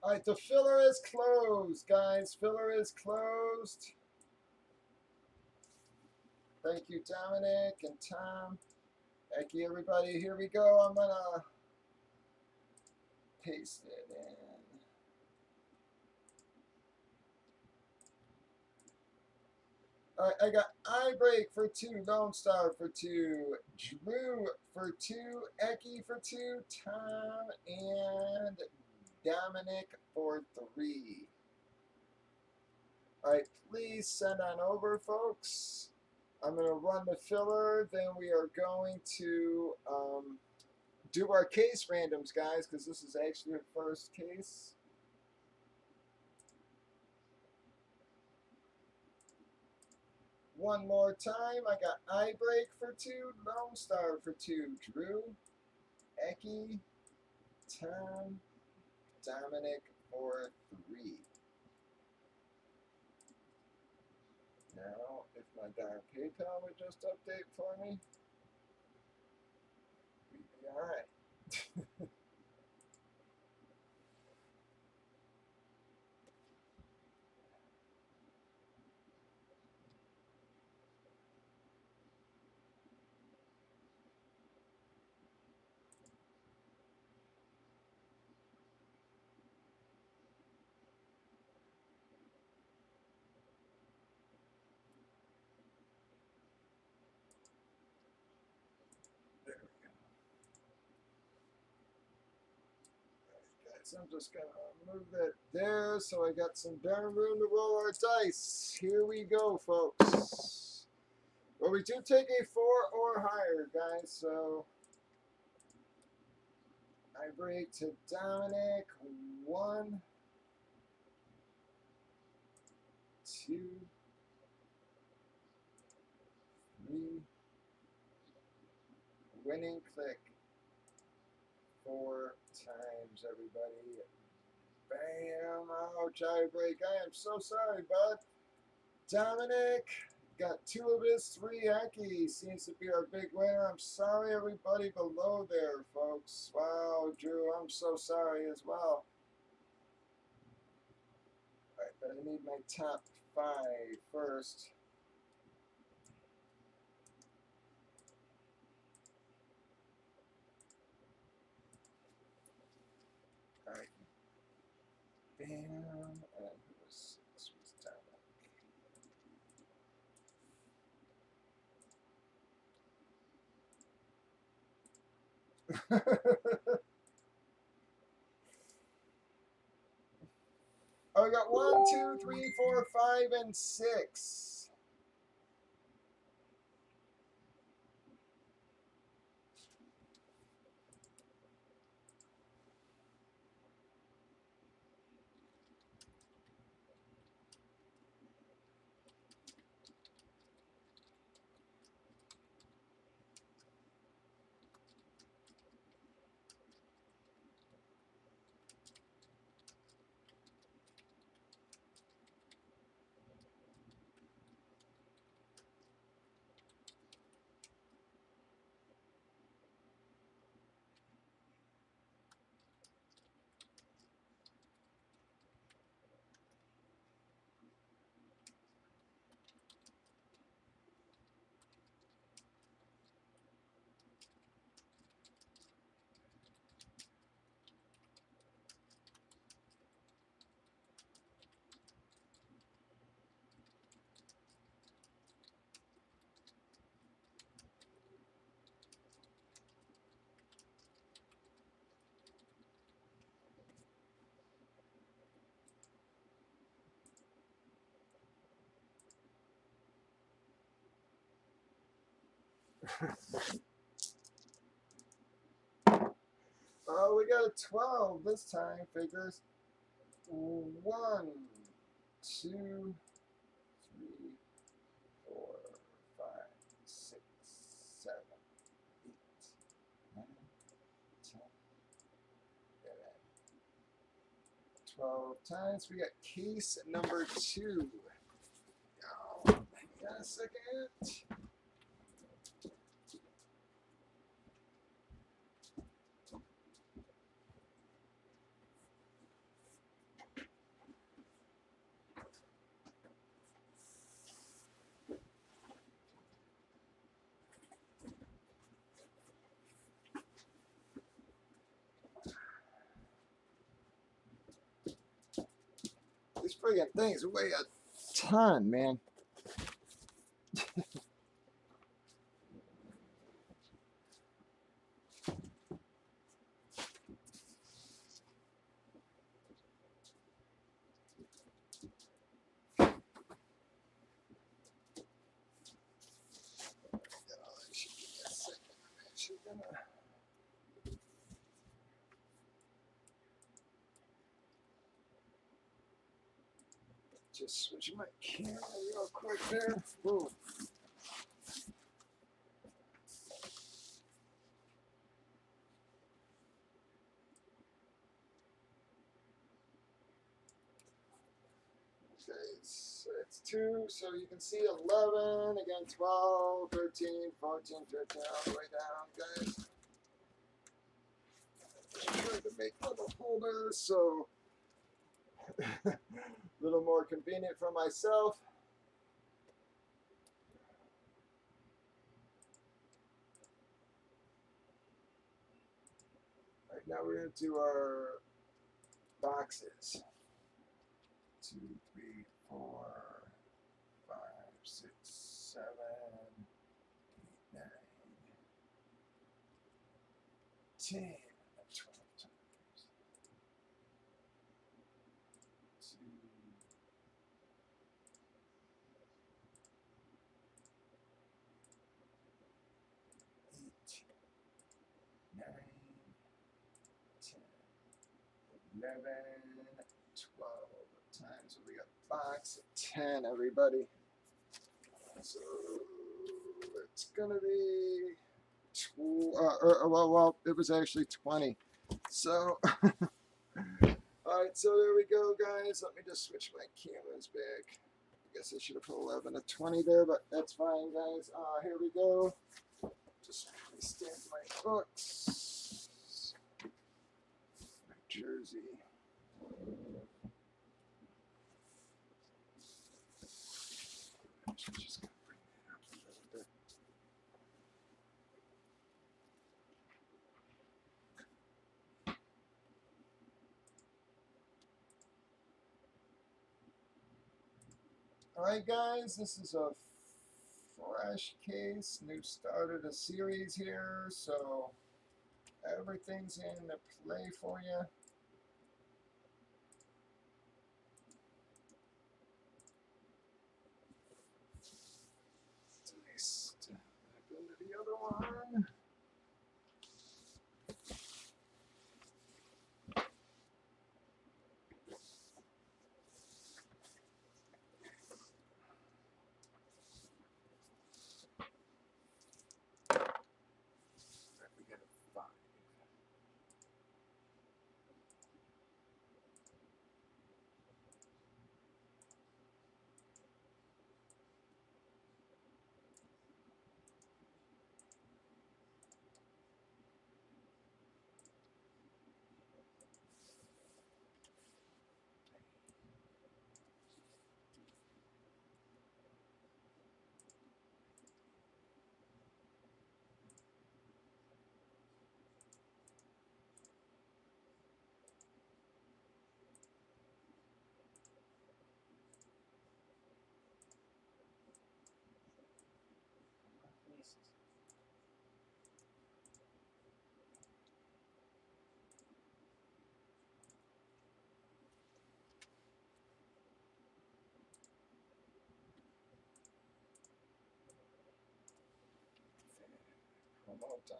All right, the filler is closed, guys. Filler is closed. Thank you, Dominic and Tom. Thank you, everybody. Here we go. I'm going to paste it in. All right, I got iBreak for 2, Lone Star for 2, Drew for 2, Eki for 2, Tom and Dominic for 3. All right, please send on over, folks. I'm going to run the filler. Then we are going to do our case randoms, guys, because this is actually the first case. One more time. I got iBreak for 2, Lone Star for 2, Drew, Eki, Tom, Dominic for 3. Now, if my darn PayPal would just update for me, we'd be all right. There we go. All right, guys, I'm just going to move that there so I got some darn room to roll our dice. Here we go, folks. Well, we do take a 4 or higher, guys, so I break to Dominic. 1, 2, 3. Winning click 4 times, everybody. Bam! Ouch, I break. I am so sorry, bud. Dominic got 2 of his 3 Eki. Seems to be our big winner. I'm sorry, everybody below there, folks. Wow, Drew, I'm so sorry as well. All right, but I need my top 5 first. All right. Bam. And who was 6 was Dominic. 1, Oh, we got 1, 2, 3, 4, 5, and 6. Oh, we got a 12 this time, figures. 1, 2, 3, 4, 5, 6, 7, 8, 9, 10, 11, 12 times. We got case number 2. Oh, hang on a second. These friggin' things weigh a ton, man. Just switch my camera real quick there. Boom. Okay, so it's 2, so you can see 11, again 12, 13, 14, 15, all the way down, guys. I tried to make little holders so a little more convenient for myself. Right now we're going to do our boxes. 2, 3, 4, 5, 6, 7, 8, 9, 10, 12 times. 2, 8, 9, 10, 11, 12 times. So we got box 10, everybody. So it's gonna be well, it was actually 20. So all right, so there we go, guys. Let me just switch my cameras back. I guess I should have put 11 to 20 there, but that's fine, guys. Here we go. Just stamp my books. My jersey. Just gonna bring that up a little bit. All right, guys, this is a fresh case, new start of the series here, so Everything's in play for you. Nice. Back into the other one. We got a 5. Promo time.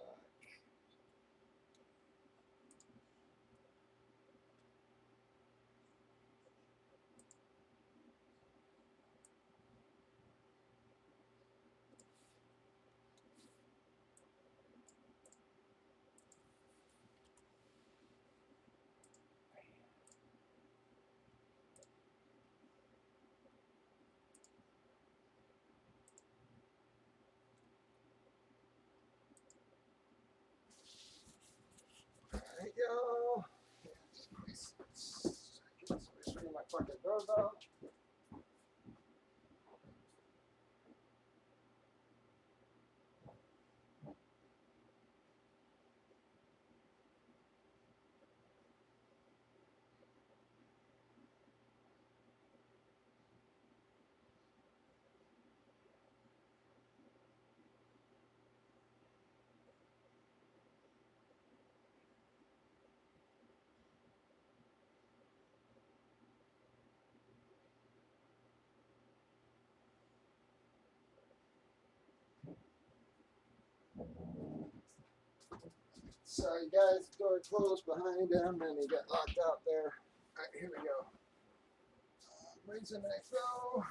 There you go. Just ring my fucking doorbell. Sorry guys, the door closed behind him and he got locked out there. Alright, here we go. Raising that go.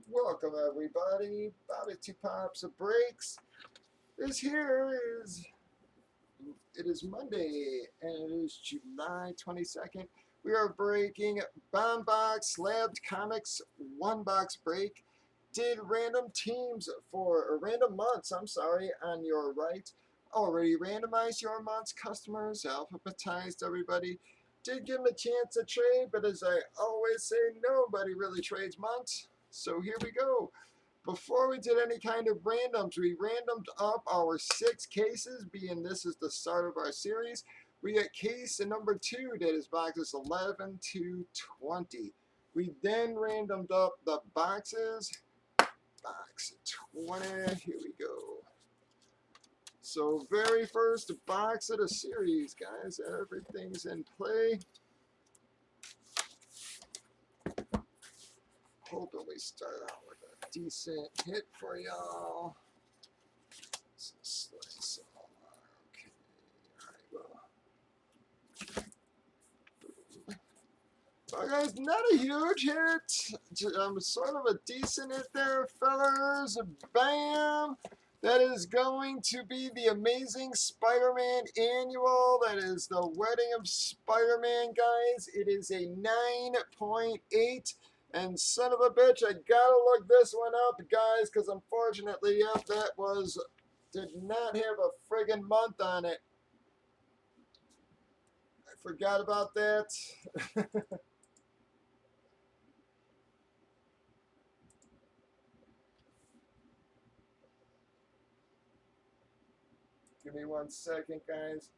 Welcome everybody. bobby2popsbreaks is here. It is Monday and it is July 22nd. We are breaking Bomb Box Slabbed Comics 1-box break. Did random teams or random months, I'm sorry, on your right. Already randomized your months, customers, alphabetized everybody. Did give them a chance to trade, but as I always say, nobody really trades months. So here we go. Before we did any kind of randoms, we randomed up our 6 cases, being this is the start of our series. We got case number 2, that is boxes 11 to 20. We then randomed up the boxes. Box 20, here we go. So very first box of the series, guys. Everything's in play. Hoping we start out with a decent hit for y'all. Slice. Okay. All right, well, guys, not a huge hit. Sort of a decent hit there, fellas. Bam! That is going to be the Amazing Spider-Man Annual. That is the Wedding of Spider-Man, guys. It is a 9.8. And son of a bitch, I gotta look this one up, guys, because unfortunately, yep, that did not have a friggin' month on it. I forgot about that. Give me 1 second, guys.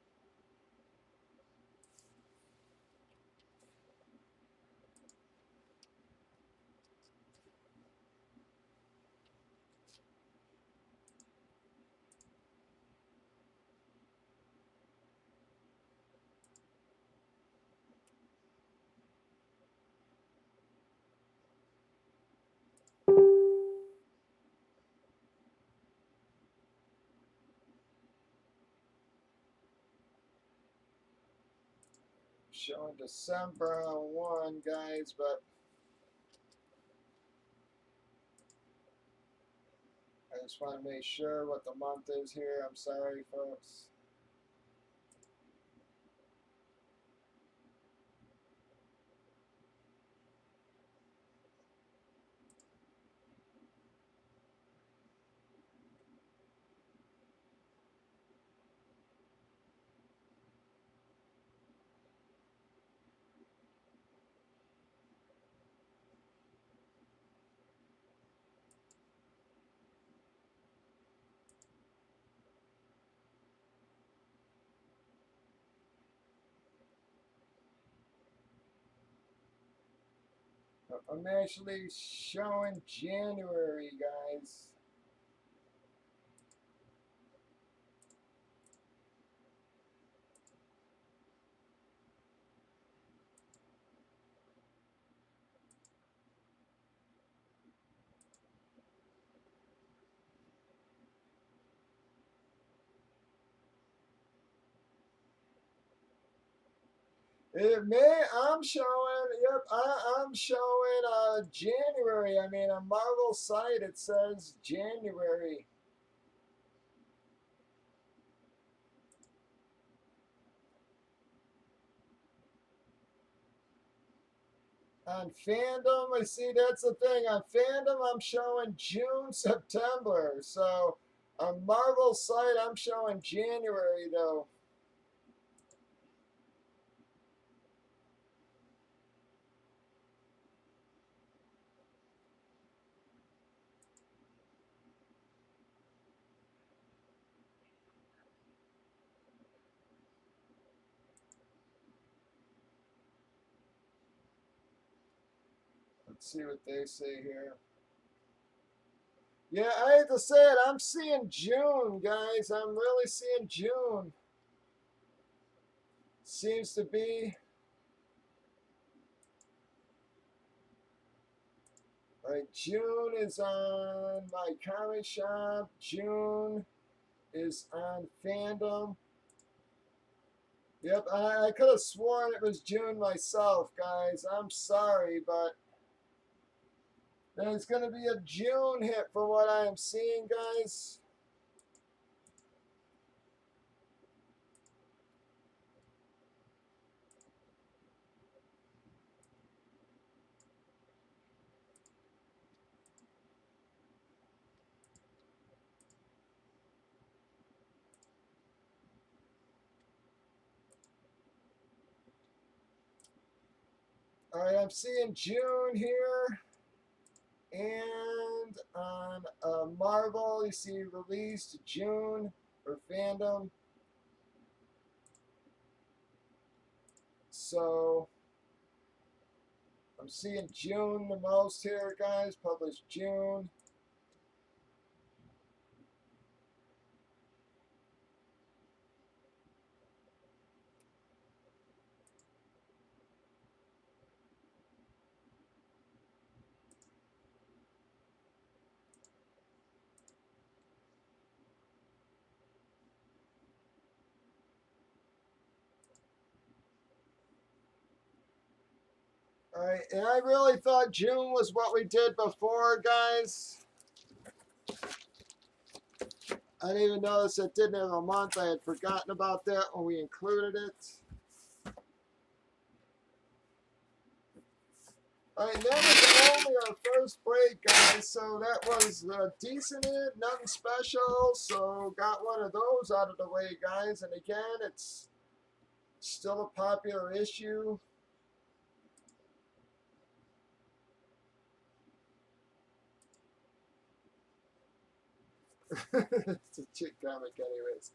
showing December on one, guys, but I just want to make sure what the month is here. I'm sorry, folks. I'm actually showing January, guys. It may, I'm showing, yep, I'm showing January. I mean, on Marvel site it says January. On Fandom, I see that's the thing. On Fandom, I'm showing June, September. So on Marvel site, I'm showing January, though. Let's see what they say here. Yeah, I hate to say it, I'm seeing June, guys. I'm really seeing June. Seems to be. All right, June is on my comic shop. June is on Fandom. Yep, I could have sworn it was June myself, guys. I'm sorry, but there's going to be a June hit for what I am seeing, guys. All right, I'm seeing June here. And on Marvel, you see released June for Fandom. So I'm seeing June the most here, guys. Published June. All right, and I really thought June was what we did before, guys. I didn't even notice it didn't have a month. I had forgotten about that when we included it. All right, that was only our first break, guys. So that was decent, nothing special. So got one of those out of the way, guys. And again, it's still a popular issue. It's a chick comic, anyways.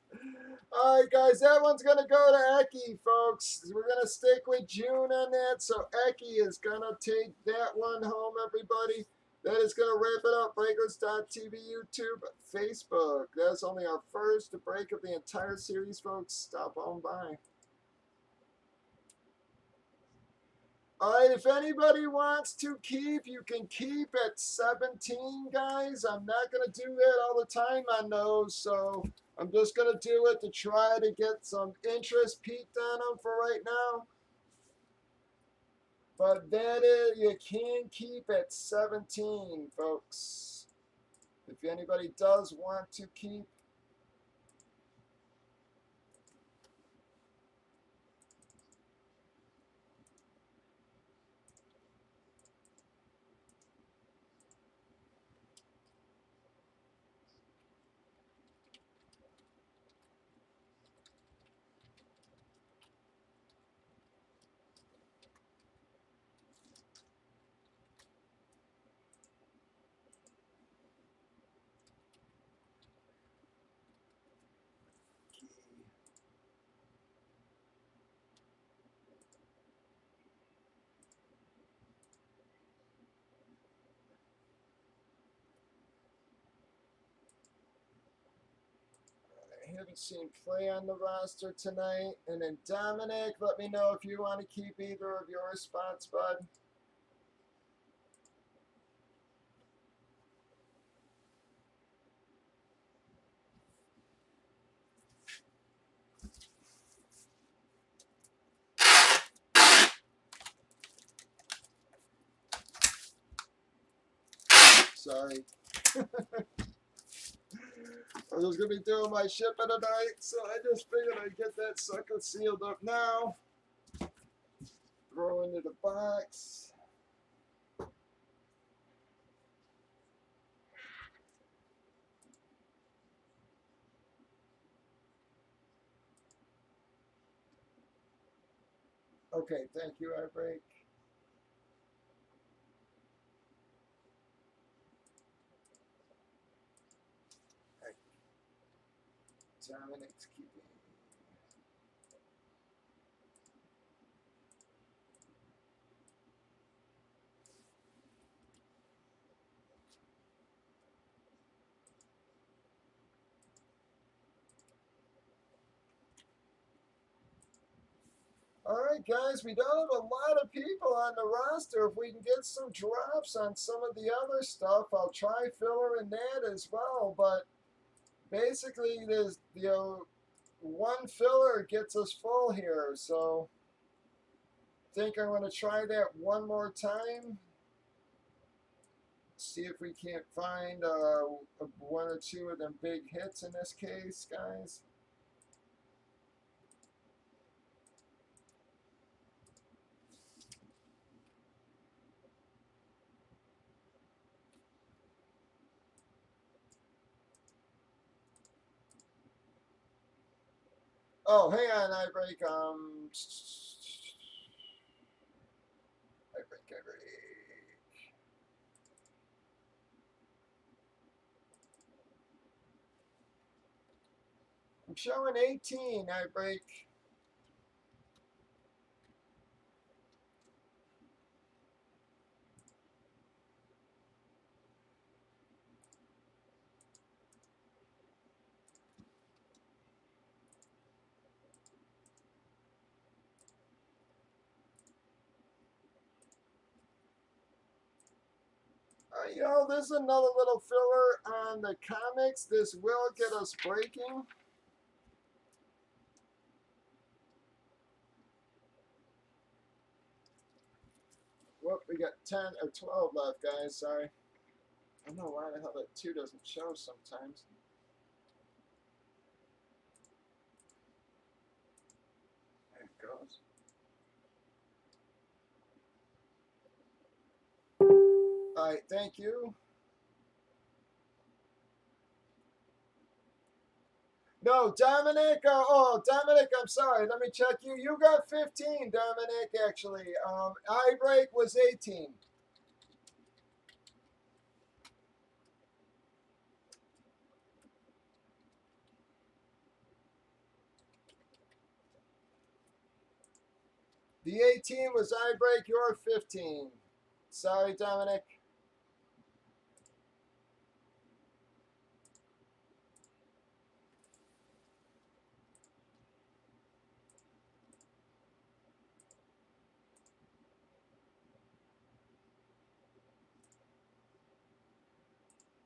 All right, guys, that one's gonna go to Eki, folks. We're gonna stick with June on that, so Eki is gonna take that one home, everybody. That is gonna wrap it up. Breakers.tv, YouTube, Facebook. That's only our first break of the entire series, folks. Stop on by. All right, if anybody wants to keep, you can keep at 17, guys. I'm not going to do that all the time on those, so I'm just going to do it to try to get some interest peaked on them for right now. But that is, you can keep at 17, folks. If anybody does want to keep. I haven't seen play on the roster tonight. And then Dominic, let me know if you want to keep either of your spots, bud. Sorry. I was going to be doing my shipping tonight, so I just figured I'd get that sucker sealed up now. Throw into the box. Okay, thank you, iBreak. Dominic's keeping. All right, guys, we don't have a lot of people on the roster. If we can get some drops on some of the other stuff, I'll try filler in that as well. But basically, there's, one filler gets us full here. So I think I'm going to try that one more time. See if we can't find one or two of them big hits in this case, guys. Oh, hang on, iBreak. iBreak. I'm showing 18, iBreak. There's another little filler on the comics. This will get us breaking. Whoop, we got 10 or 12 left, guys. Sorry. I don't know why the hell that 2 doesn't show sometimes. There it goes. All right, thank you. No, Dominic. Dominic, I'm sorry. Let me check you. You got 15, Dominic, actually. iBreak was 18. The 18 was iBreak, your 15. Sorry, Dominic.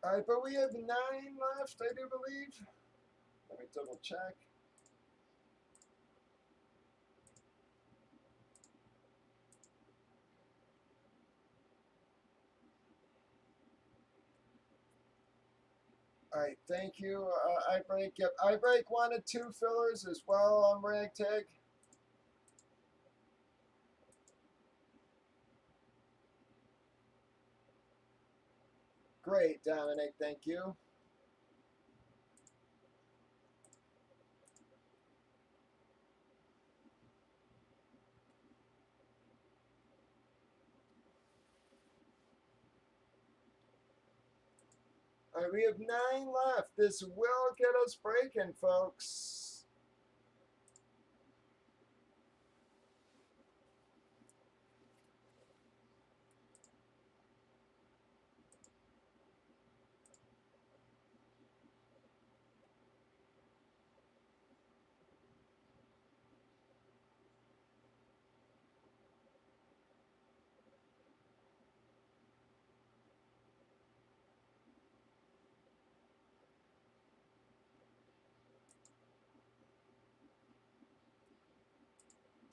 All right, but we have 9 left, I do believe. Let me double check. All right, thank you. I break. Yep, I break wanted 2 fillers as well on Ragtag. Great, Dominic. Thank you. All right, we have 9 left. This will get us breaking, folks.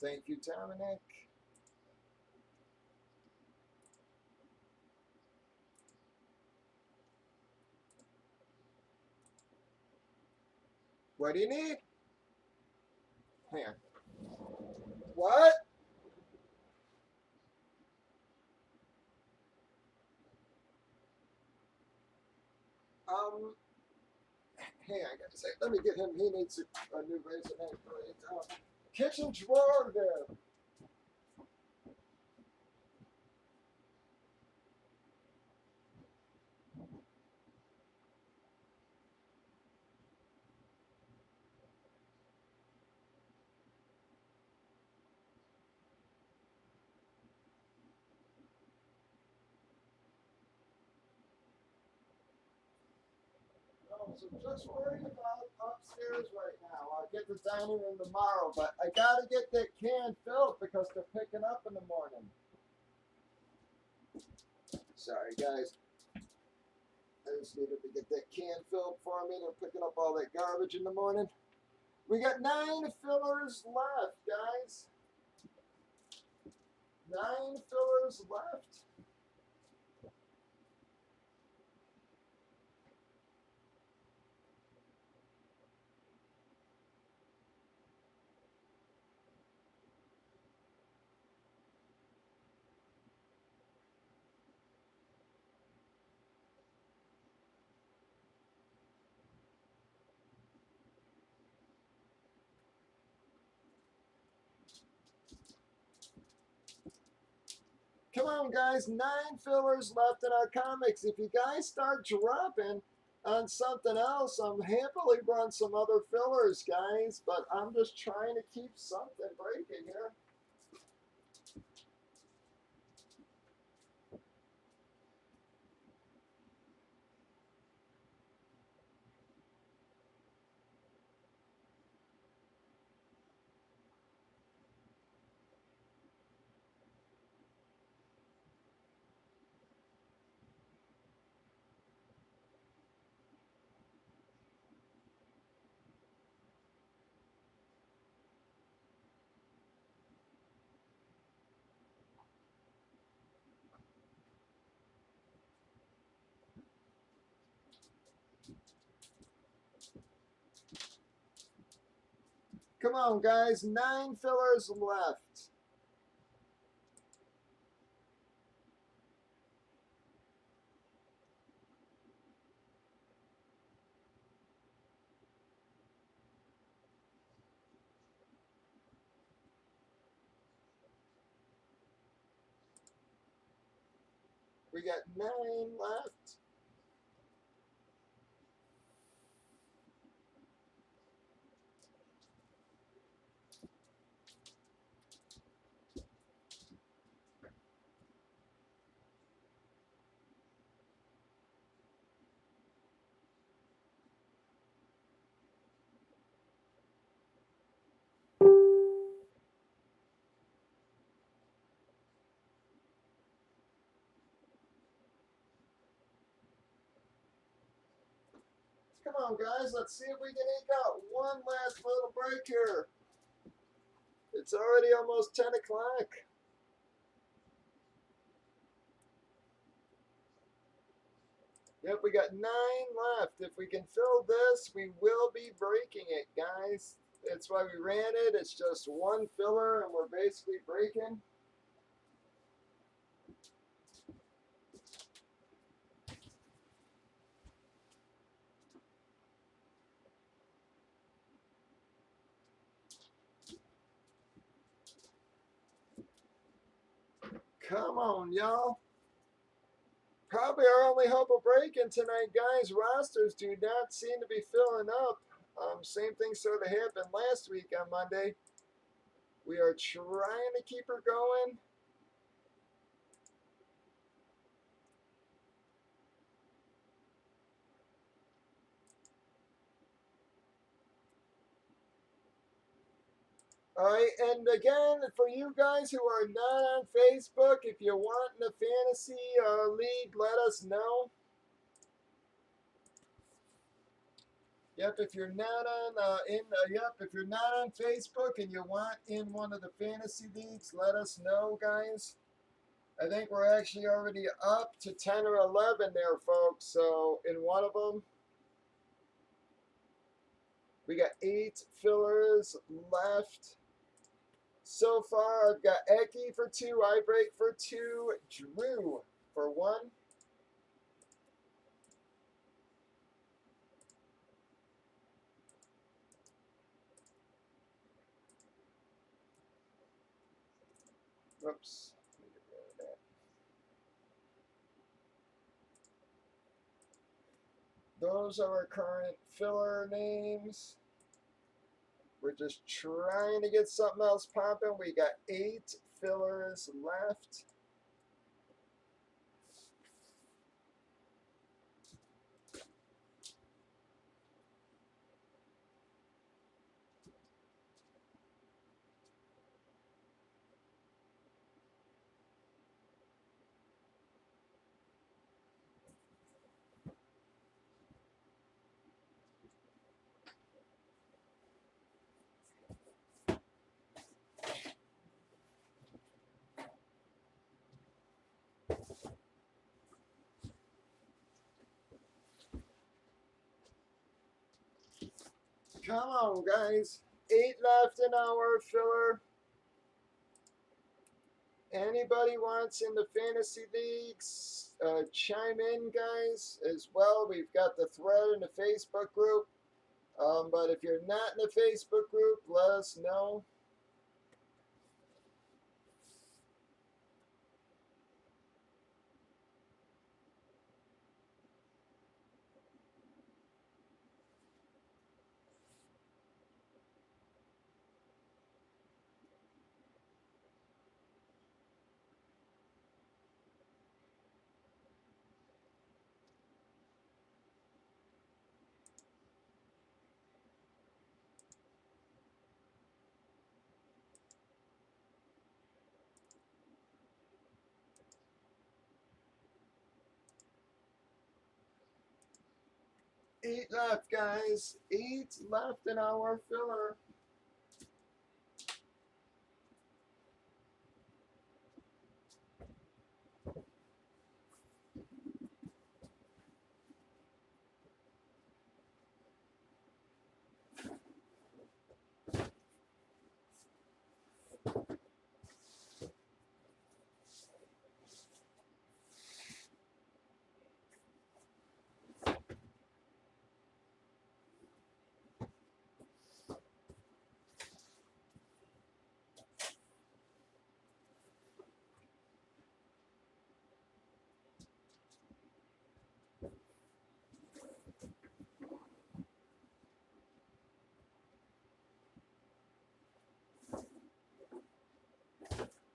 Thank you, Dominic. What do you need? Hang on. What? Um, hang on, guys. Let me get him. He needs a new razor knife. Kitchen drawer there. Oh, so just worried about upstairs right now. I'll get the dining room tomorrow, but I gotta get that can filled because they're picking up in the morning. Sorry, guys. I just needed to get that can filled for me. They're picking up all that garbage in the morning. We got 9 fillers left, guys. 9 fillers left. Come on, guys. 9 fillers left in our comics. If you guys start dropping on something else, I'm happily run some other fillers, guys. But I'm just trying to keep something breaking here. Come on, guys. 9 fillers left. We got 9 left. Come on, guys. Let's see if we can eke out one last little break here. It's already almost 10 o'clock. Yep, we got 9 left. If we can fill this, we will be breaking it, guys. That's why we ran it. It's just one filler, and we're basically breaking. Come on, y'all. Probably our only hope of breaking tonight, guys. Rosters do not seem to be filling up. Same thing sort of happened last week on Monday. We are trying to keep her going. All right, and again, for you guys who are not on Facebook, if you want in the fantasy league, let us know. Yep, if you're not on if you're not on Facebook and you want in one of the fantasy leagues, let us know, guys. I think we're actually already up to 10 or 11 there, folks. So in one of them, we got 8 fillers left. So far, I've got Eki for 2, I break for 2, Drew for 1. Whoops. Those are our current filler names. We're just trying to get something else popping. We got 8 fillers left. Come on, guys. 8 left in our filler. Anybody wants in the fantasy leagues, chime in, guys, as well. We've got the thread in the Facebook group. But if you're not in the Facebook group, let us know. Eight left, guys. 8 left in our filler.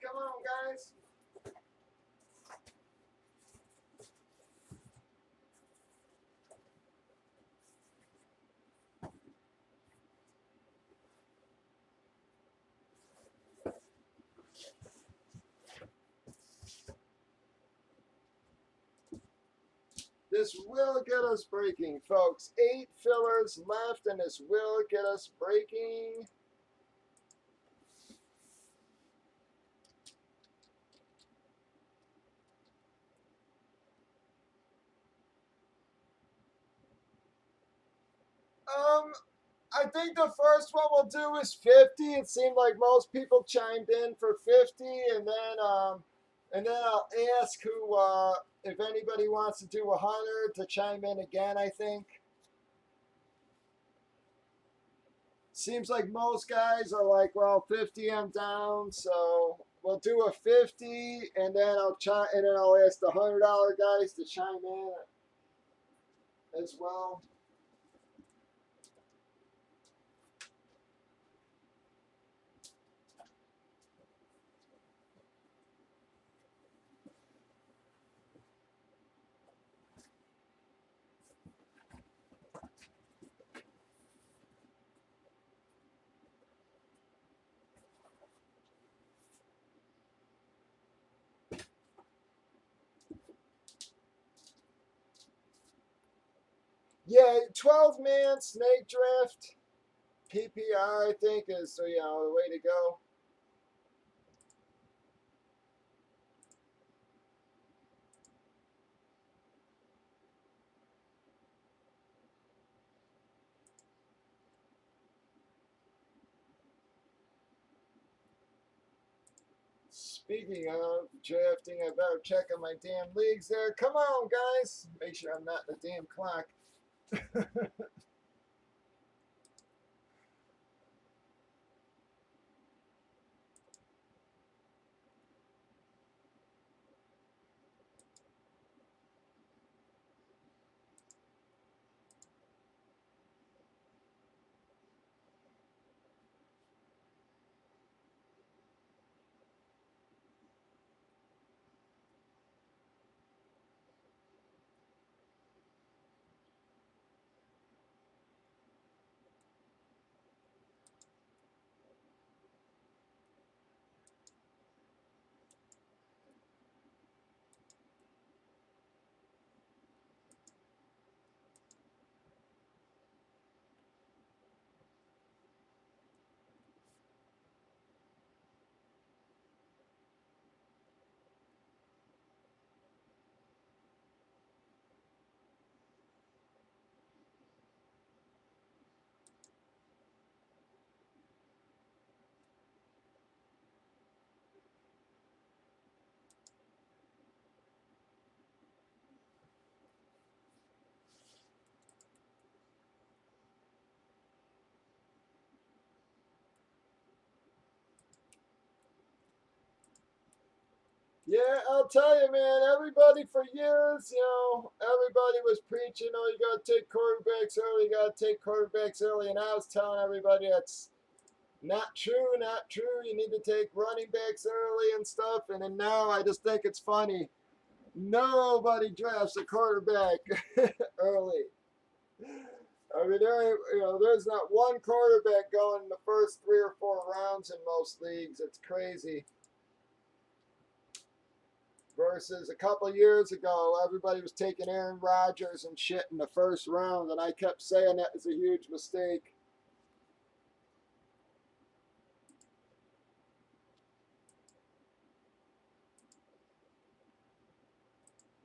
Come on, guys. This will get us breaking, folks. 8 fillers left, and this will get us breaking. I think the first one we'll do is 50. It seemed like most people chimed in for 50, and then I'll ask who if anybody wants to do 100 to chime in again. I think seems like most guys are like, well, 50, I'm down, so we'll do a 50, and then I'll ask the $100 guys to chime in as well. Yeah, 12-man snake draft PPR, I think, is the way to go. Speaking of drafting, I better check on my damn leagues there. Come on, guys. Make sure I'm not in the damn clock. Yeah, I'll tell you, man. Everybody for years, everybody was preaching, oh, you got to take quarterbacks early, you got to take quarterbacks early. And I was telling everybody that's not true, not true. You need to take running backs early and stuff. And then now I just think it's funny. Nobody drafts a quarterback early. I mean, there's not one quarterback going in the first 3 or 4 rounds in most leagues. It's crazy. Versus a couple years ago, everybody was taking Aaron Rodgers and shit in the first round, and I kept saying that was a huge mistake.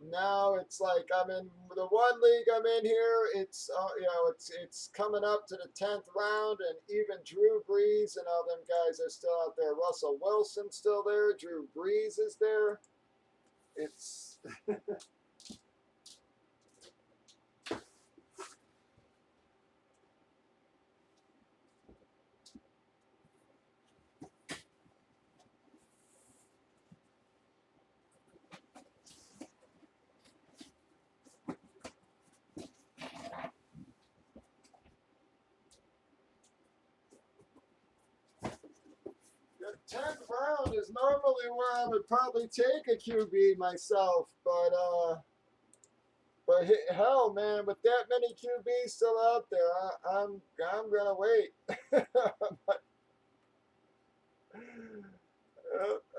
Now it's like I'm in the one league I'm in here. It's coming up to the 10th round, and even Drew Brees and all them guys are still out there. Russell Wilson's still there. Drew Brees is there. It's the 10th round is normally where I would probably take a QB myself, but hell, man, with that many QBs still out there, I'm gonna wait.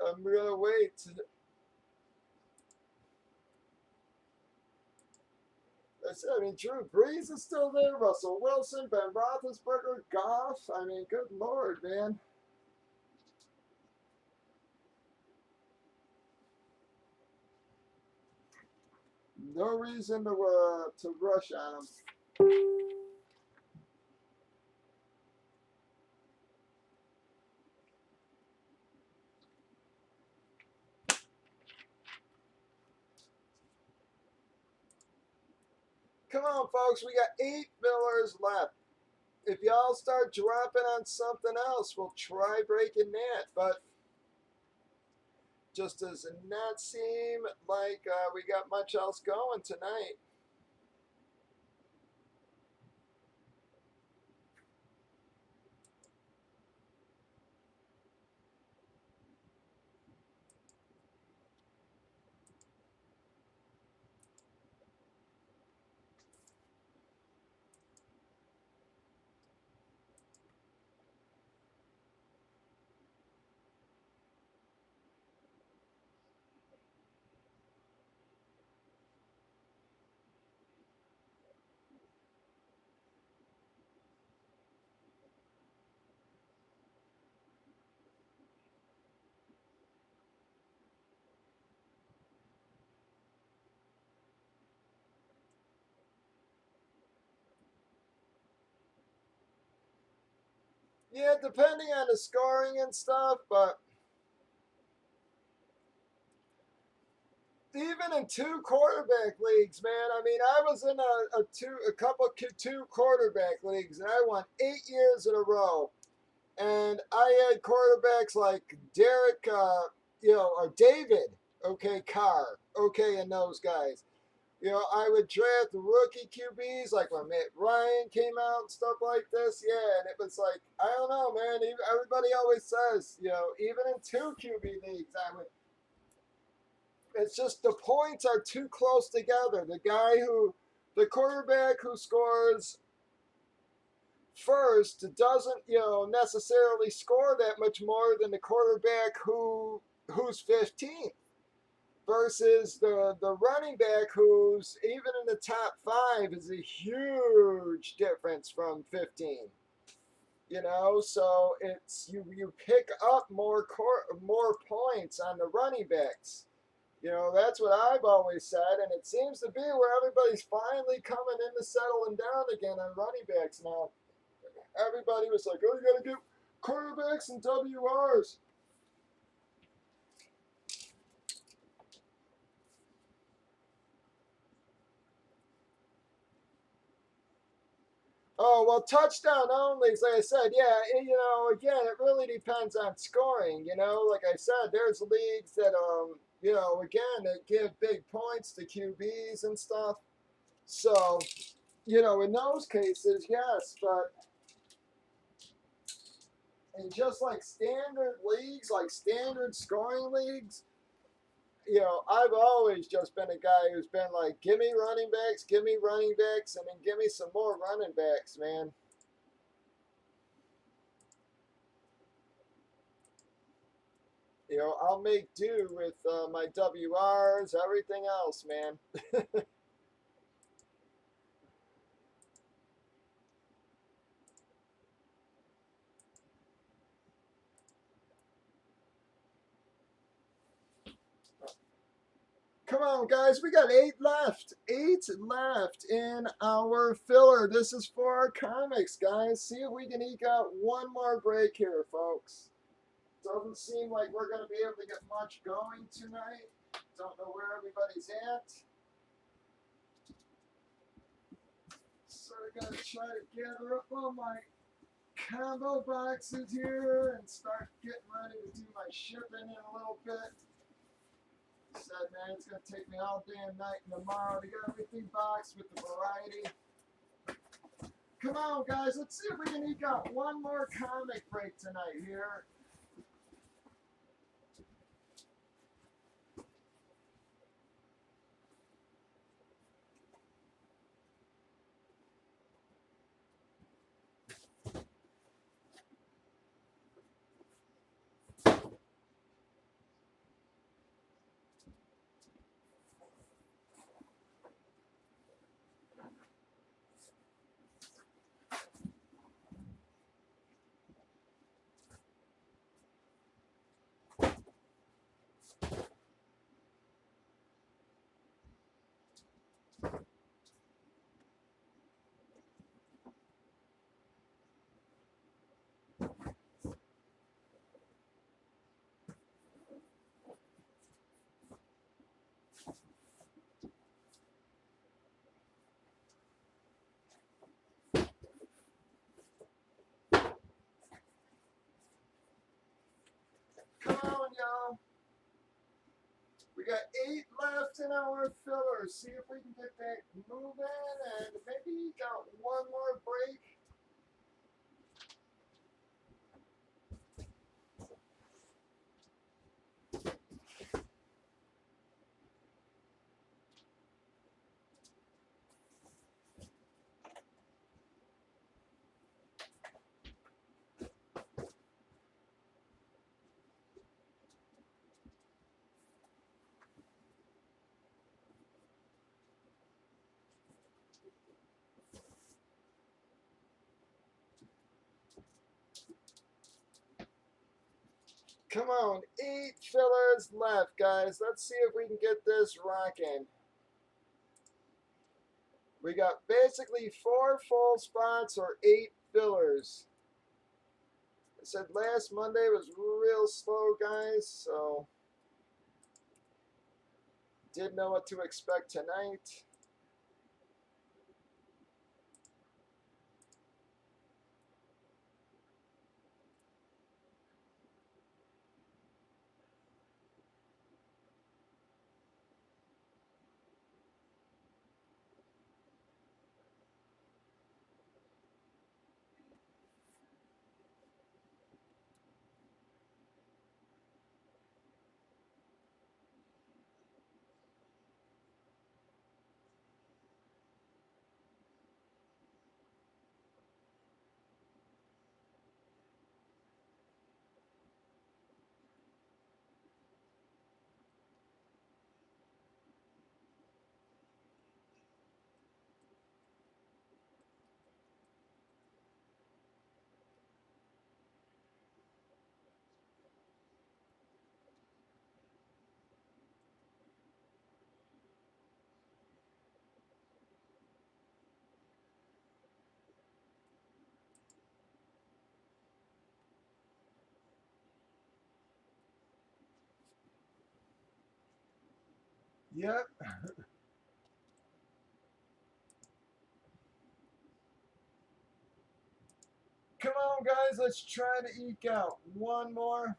I'm gonna wait. I mean, Drew Brees is still there. Russell Wilson, Ben Roethlisberger, Goff. I mean, good lord, man. No reason to rush on him. Come on, folks. We got 8 fillers left. If y'all start dropping on something else, we'll try breaking that. But just does not seem like we got much else going tonight. Yeah, depending on the scoring and stuff, but even in 2 quarterback leagues, man. I mean, I was in a couple 2 quarterback leagues, and I won 8 years in a row. And I had quarterbacks like Derek, or David, okay, Carr, okay, and those guys. I would draft rookie QBs like when Matt Ryan came out and stuff like this. Yeah, and it was like, I don't know, man. Everybody always says, even in 2 QB leagues, it's just the points are too close together. The quarterback who scores first doesn't, necessarily score that much more than the quarterback who's 15th versus the running back who's even in the top 5 is a huge difference from 15. So it's you pick up more points on the running backs. That's what I've always said, and it seems to be where everybody's finally coming into settling down again on running backs now. Everybody was like, oh, you got to get quarterbacks and WRs. Oh, well, touchdown only, like I said, yeah, again, it really depends on scoring. Like I said, there's leagues that, again, that give big points to QBs and stuff. So, in those cases, yes, but in just like standard leagues, like standard scoring leagues, I've always just been a guy who's been like, give me running backs, and then give me some more running backs, man. I'll make do with my WRs, everything else, man. Come on, guys. We got 8 left. 8 left in our filler. This is for our comics, guys. See if we can eke out one more break here, folks. Doesn't seem like we're going to be able to get much going tonight. Don't know where everybody's at. So I got to try to gather up all my combo boxes here and start getting ready to do my shipping in a little bit. Said, man, it's going to take me all day and night and tomorrow to get everything boxed with the variety. Come on, guys. Let's see if we can eke out one more comic break tonight here. We got 8 left in our filler. See if we can get that moving and maybe got one more break. Come on, 8 fillers left, guys. Let's see if we can get this rocking. We got basically 4 full spots or 8 fillers. I said last Monday was real slow, guys, so didn't know what to expect tonight. Yep. Come on, guys, let's try to eke out one more.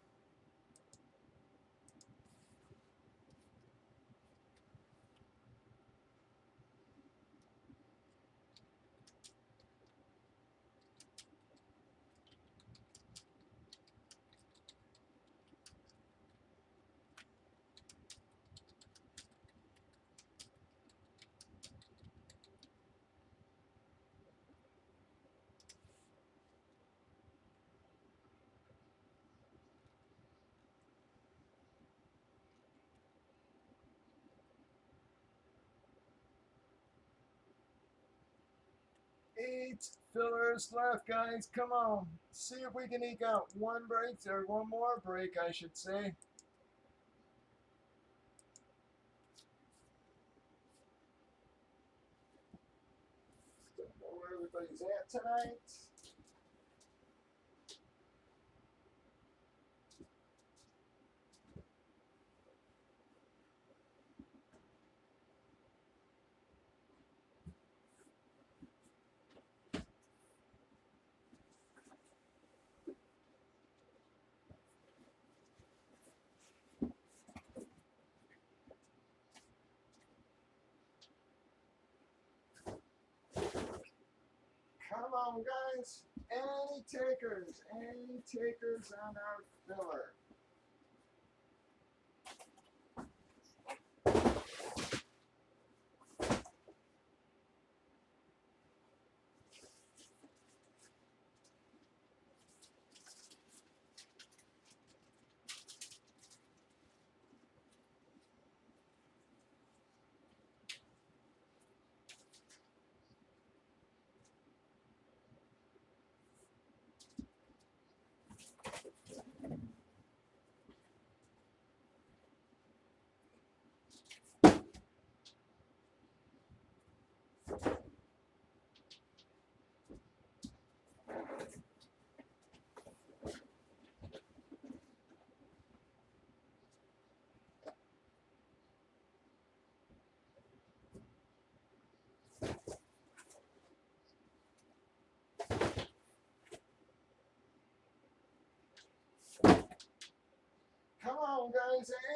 Eight fillers left, guys. Come on. See if we can eke out one break or one more break, I should say. Don't know where everybody's at tonight. Come on, guys. Any takers? Any takers on our filler?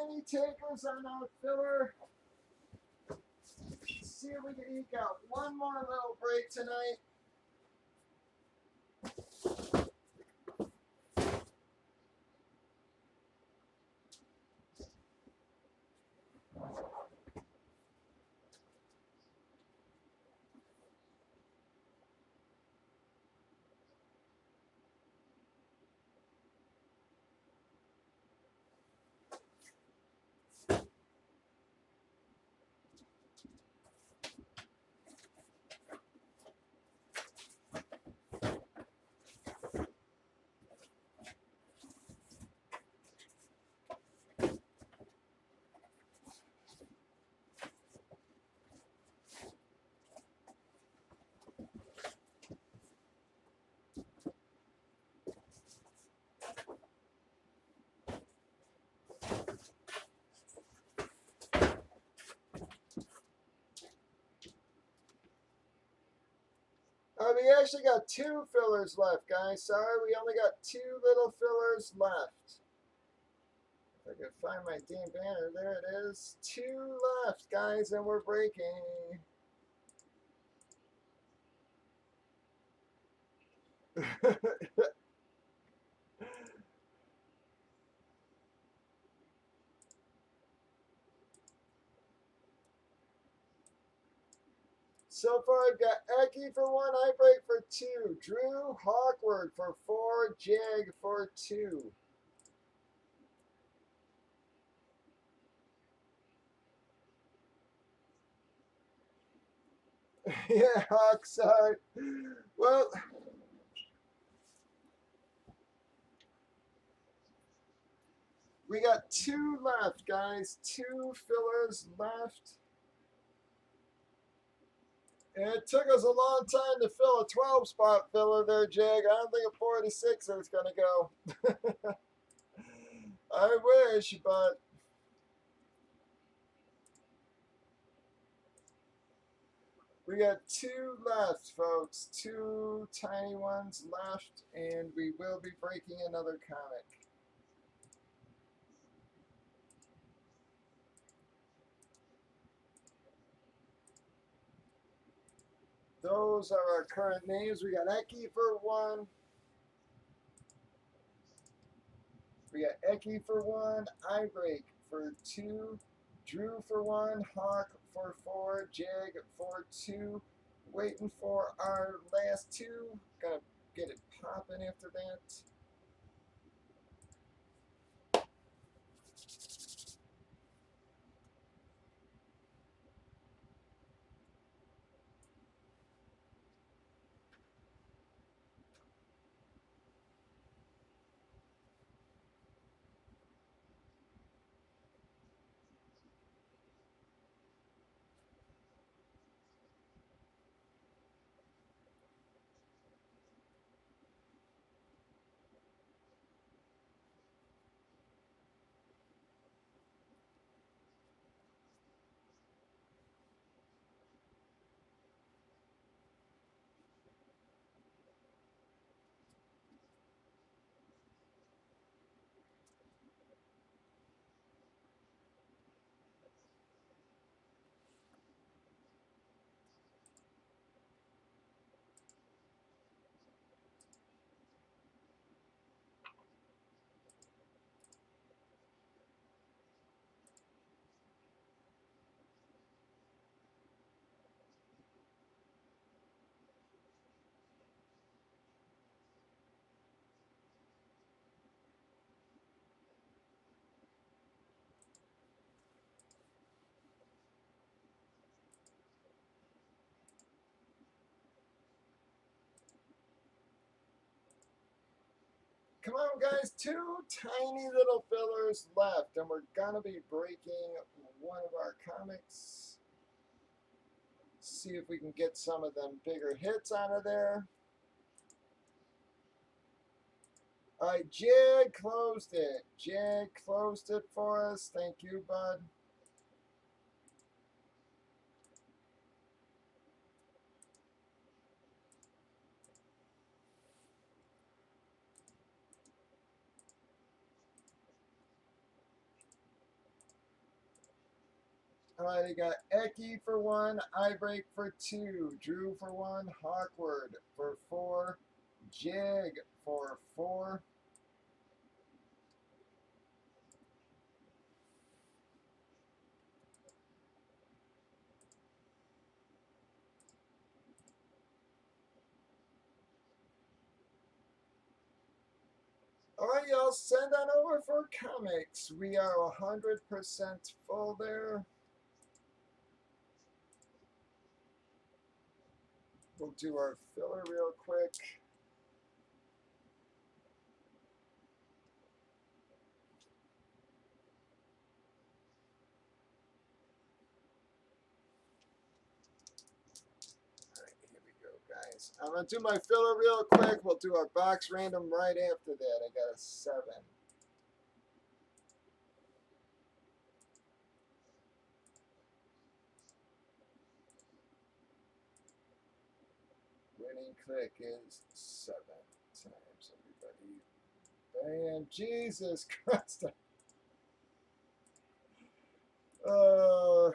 any takers on our filler? See if we can eke out one more little break tonight. We actually got 2 fillers left, guys. Sorry, we only got 2 little fillers left. If I can find my damn banner, there it is. 2 left, guys, and we're breaking. So far, I've got Eki for 1, I break for 2, Drew Hawkward for 4, Jag for 2. Yeah, Hawk, sorry. Well, we got 2 left, guys. 2 fillers left. And it took us a long time to fill a 12-spot filler there, Jag. I don't think a 46 is going to go. I wish, but we got 2 left, folks. 2 tiny ones left, and we will be breaking another comic. Those are our current names. We got Eki for 1. We got Eki for 1, I break for 2, Drew for 1, Hawk for 4, Jag for 2. Waiting for our last 2. Gonna get it popping after that. Come on, guys. 2 tiny little fillers left, and we're gonna be breaking one of our comics. See if we can get some of them bigger hits out of there. All right, Jag closed it. Jag closed it for us. Thank you, bud. All right, I got Eki for 1, iBreak for 2, Drew for 1, Hawkward for 4, Jig for 4. All right, y'all, send on over for comics. We are 100% full there. We'll do our filler real quick. All right, here we go, guys. I'm going to do my filler real quick. We'll do our box random right after that. I got a 7. Winning click is 7 times, everybody. Bam. Jesus Christ. Uh,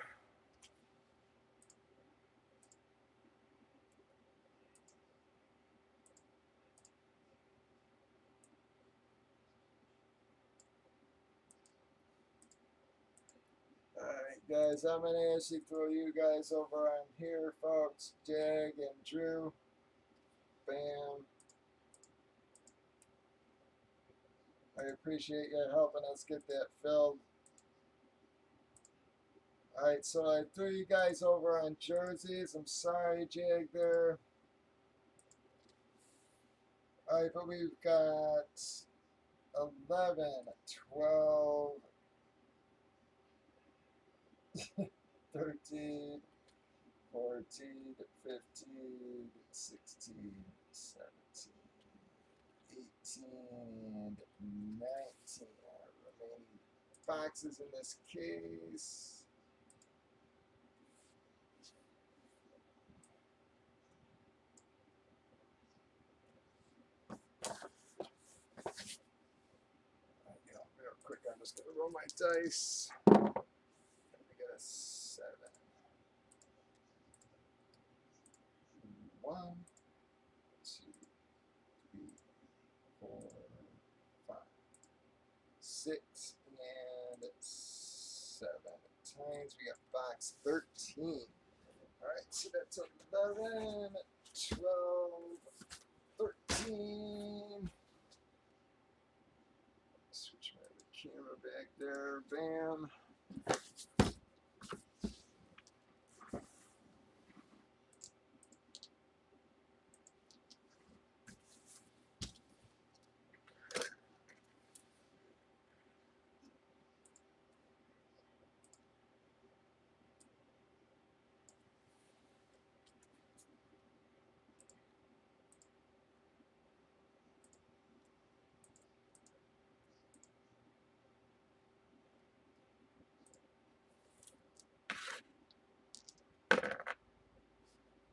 Alright, guys, I'm going to actually throw you guys over on here, folks. Jag and Drew. Bam. I appreciate you helping us get that filled. Alright, so I threw you guys over on jerseys. I'm sorry, Jag, there. Alright, but we've got 11, 12, 13, 14, 15, 16, 17, 18, and 19 are remaining boxes in this case. Real quick, I'm just going to roll my dice. We got a 7. 1, 2, 3, 4, 5, 6, and 7 times. We got box 13. All right, so that's 11, 12, 13. Switch my camera back there. Bam.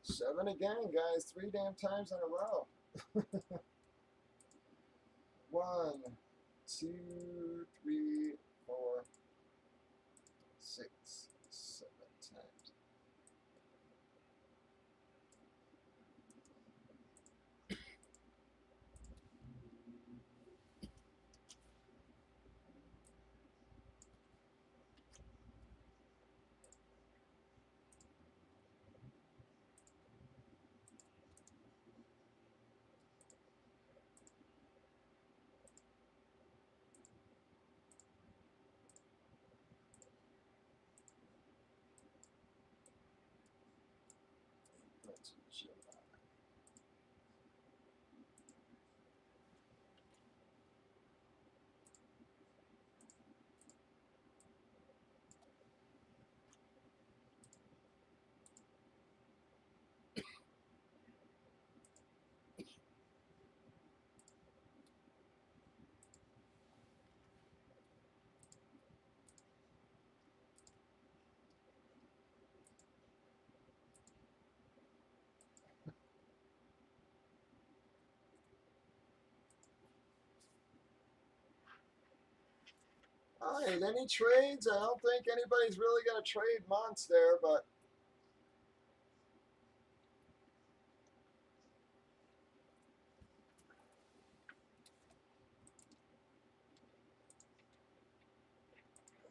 Seven again, guys. 3 damn times in a row. 1, 2, 3, 4, 6, 7 times. July. All right, any trades? I don't think anybody's really going to trade months there, but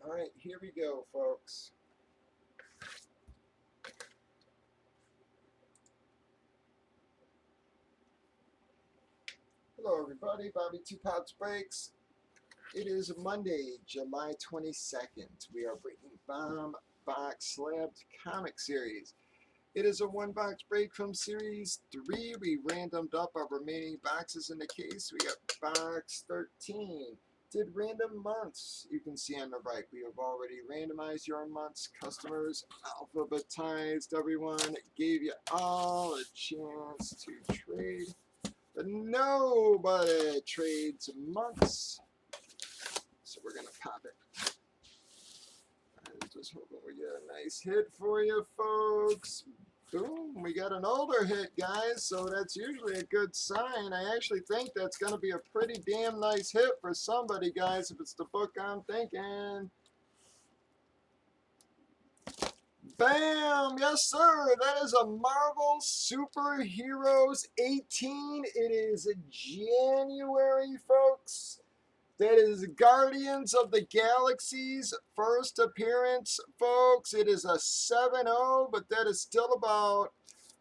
all right, here we go, folks. Hello, everybody. Bobby2popsbreaks. It is Monday, July 22nd. We are breaking Bomb Box Slabbed comic series. It is a one-box break from Series 3. We randomed up our remaining boxes in the case. We got Box 13. Did random months. You can see on the right, we have already randomized your months. Customers alphabetized everyone. Gave you all a chance to trade. But nobody trades months. So we're going to pop it. I'm just hoping we get a nice hit for you, folks. Boom, we got an older hit, guys, so that's usually a good sign. I actually think that's going to be a pretty damn nice hit for somebody, guys, if it's the book I'm thinking. Bam! Yes, sir! That is a Marvel Superheroes 18. It is January, folks. That is Guardians of the Galaxy's first appearance, folks. It is a 7-0, but that is still about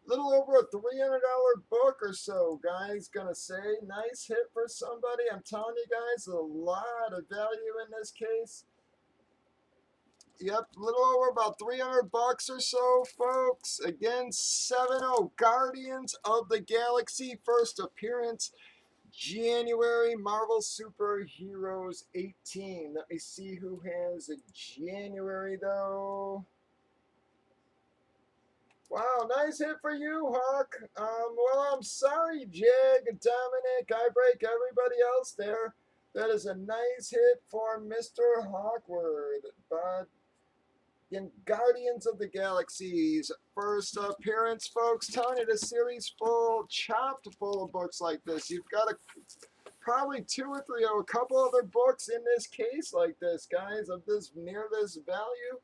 a little over a $300 book or so, guys. Gonna say, nice hit for somebody. I'm telling you guys, a lot of value in this case. Yep, a little over about 300 bucks or so, folks. Again, 7-0, Guardians of the Galaxy first appearance. January Marvel Superheroes 18. Let me see who has a January though. Wow, nice hit for you, Hawk. Well, I'm sorry, Jag, Dominic, I break everybody else there. That is a nice hit for Mr. Hawkward. But in Guardians of the Galaxy's first appearance, folks, telling you the series full, chopped full of books like this. You've got probably 2 or 3 or a couple other books in this case like this, guys, of this near this value.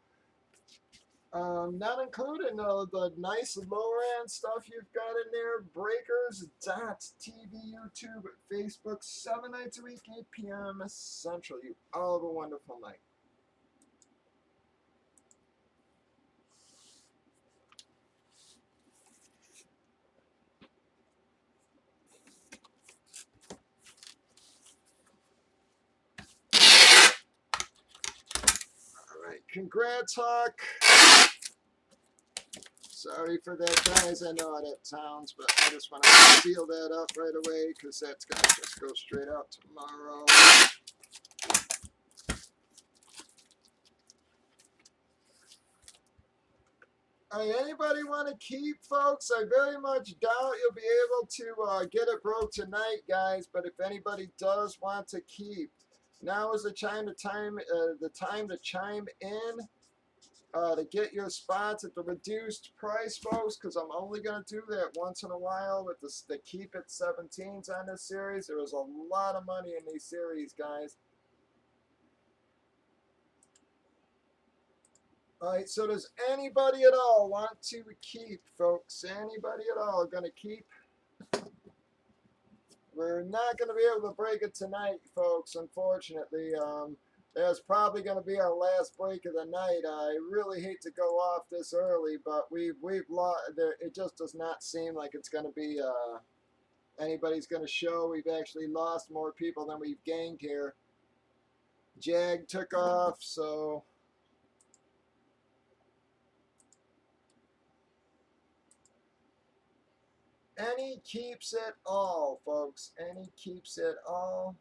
Not including the nice lower end stuff you've got in there. Breakers.tv, YouTube, Facebook, 7 nights a week, 8 p.m. Central. You all have a wonderful night. All right, congrats, Hawk. Sorry for that, guys. I know how that sounds, but I just want to seal that up right away because that's going to just go straight out tomorrow. Anybody want to keep, folks? I very much doubt you'll be able to get it broke tonight, guys. But if anybody does want to keep, now is the time to chime in to get your spots at the reduced price, folks. Because I'm only going to do that once in a while with the keep at 17s on this series. There was a lot of money in these series, guys. All right, so does anybody at all want to keep, folks? Anybody at all going to keep? We're not going to be able to break it tonight, folks, unfortunately. That's probably going to be our last break of the night. I really hate to go off this early, but we've lost. It just does not seem like it's going to be anybody's going to show. We've actually lost more people than we've gained here. Jag took off, so... Any keeps it all, folks. Any keeps it all.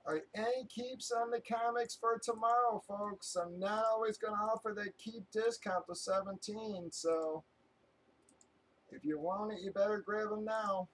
All right, any keeps on the comics for tomorrow, folks. I'm not always going to offer that keep discount to 17, so if you want it, you better grab them now.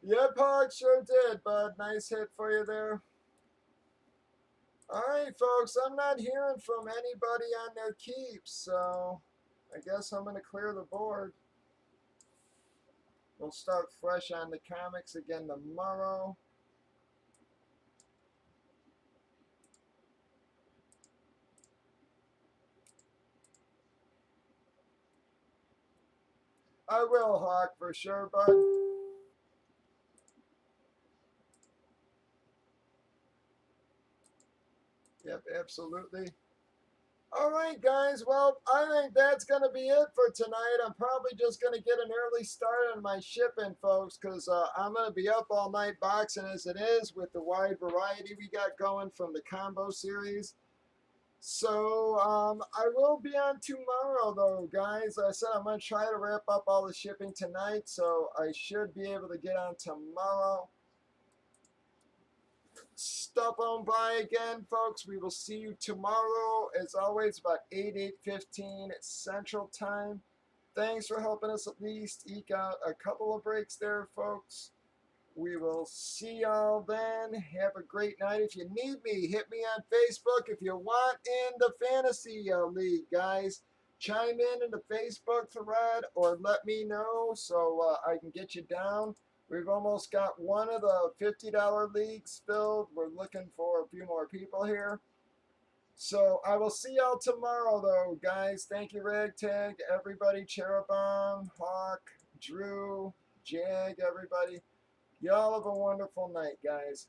Yeah, Pog, sure did, bud. Nice hit for you there. All right, folks, I'm not hearing from anybody on their keeps, so I guess I'm going to clear the board. We'll start fresh on the comics again tomorrow. I will, Hawk, for sure, bud. Yep, absolutely. All right, guys. Well, I think that's going to be it for tonight. I'm probably just going to get an early start on my shipping, folks, because I'm going to be up all night boxing as it is with the wide variety we got going from the combo series. So I will be on tomorrow, though, guys. I said I'm going to try to wrap up all the shipping tonight, so I should be able to get on tomorrow. Stop on by again, folks. We will see you tomorrow, as always, about 8:15 Central Time. Thanks for helping us at least eke out a couple of breaks there, folks. We will see y'all then. Have a great night. If you need me, hit me on Facebook. If you want in the fantasy league, guys, chime in the Facebook thread or let me know so I can get you down. We've almost got one of the $50 leagues filled. We're looking for a few more people here. So I will see y'all tomorrow, though, guys. Thank you, Ragtag, everybody, Cherubim, Hawk, Drew, Jag, everybody. Y'all have a wonderful night, guys.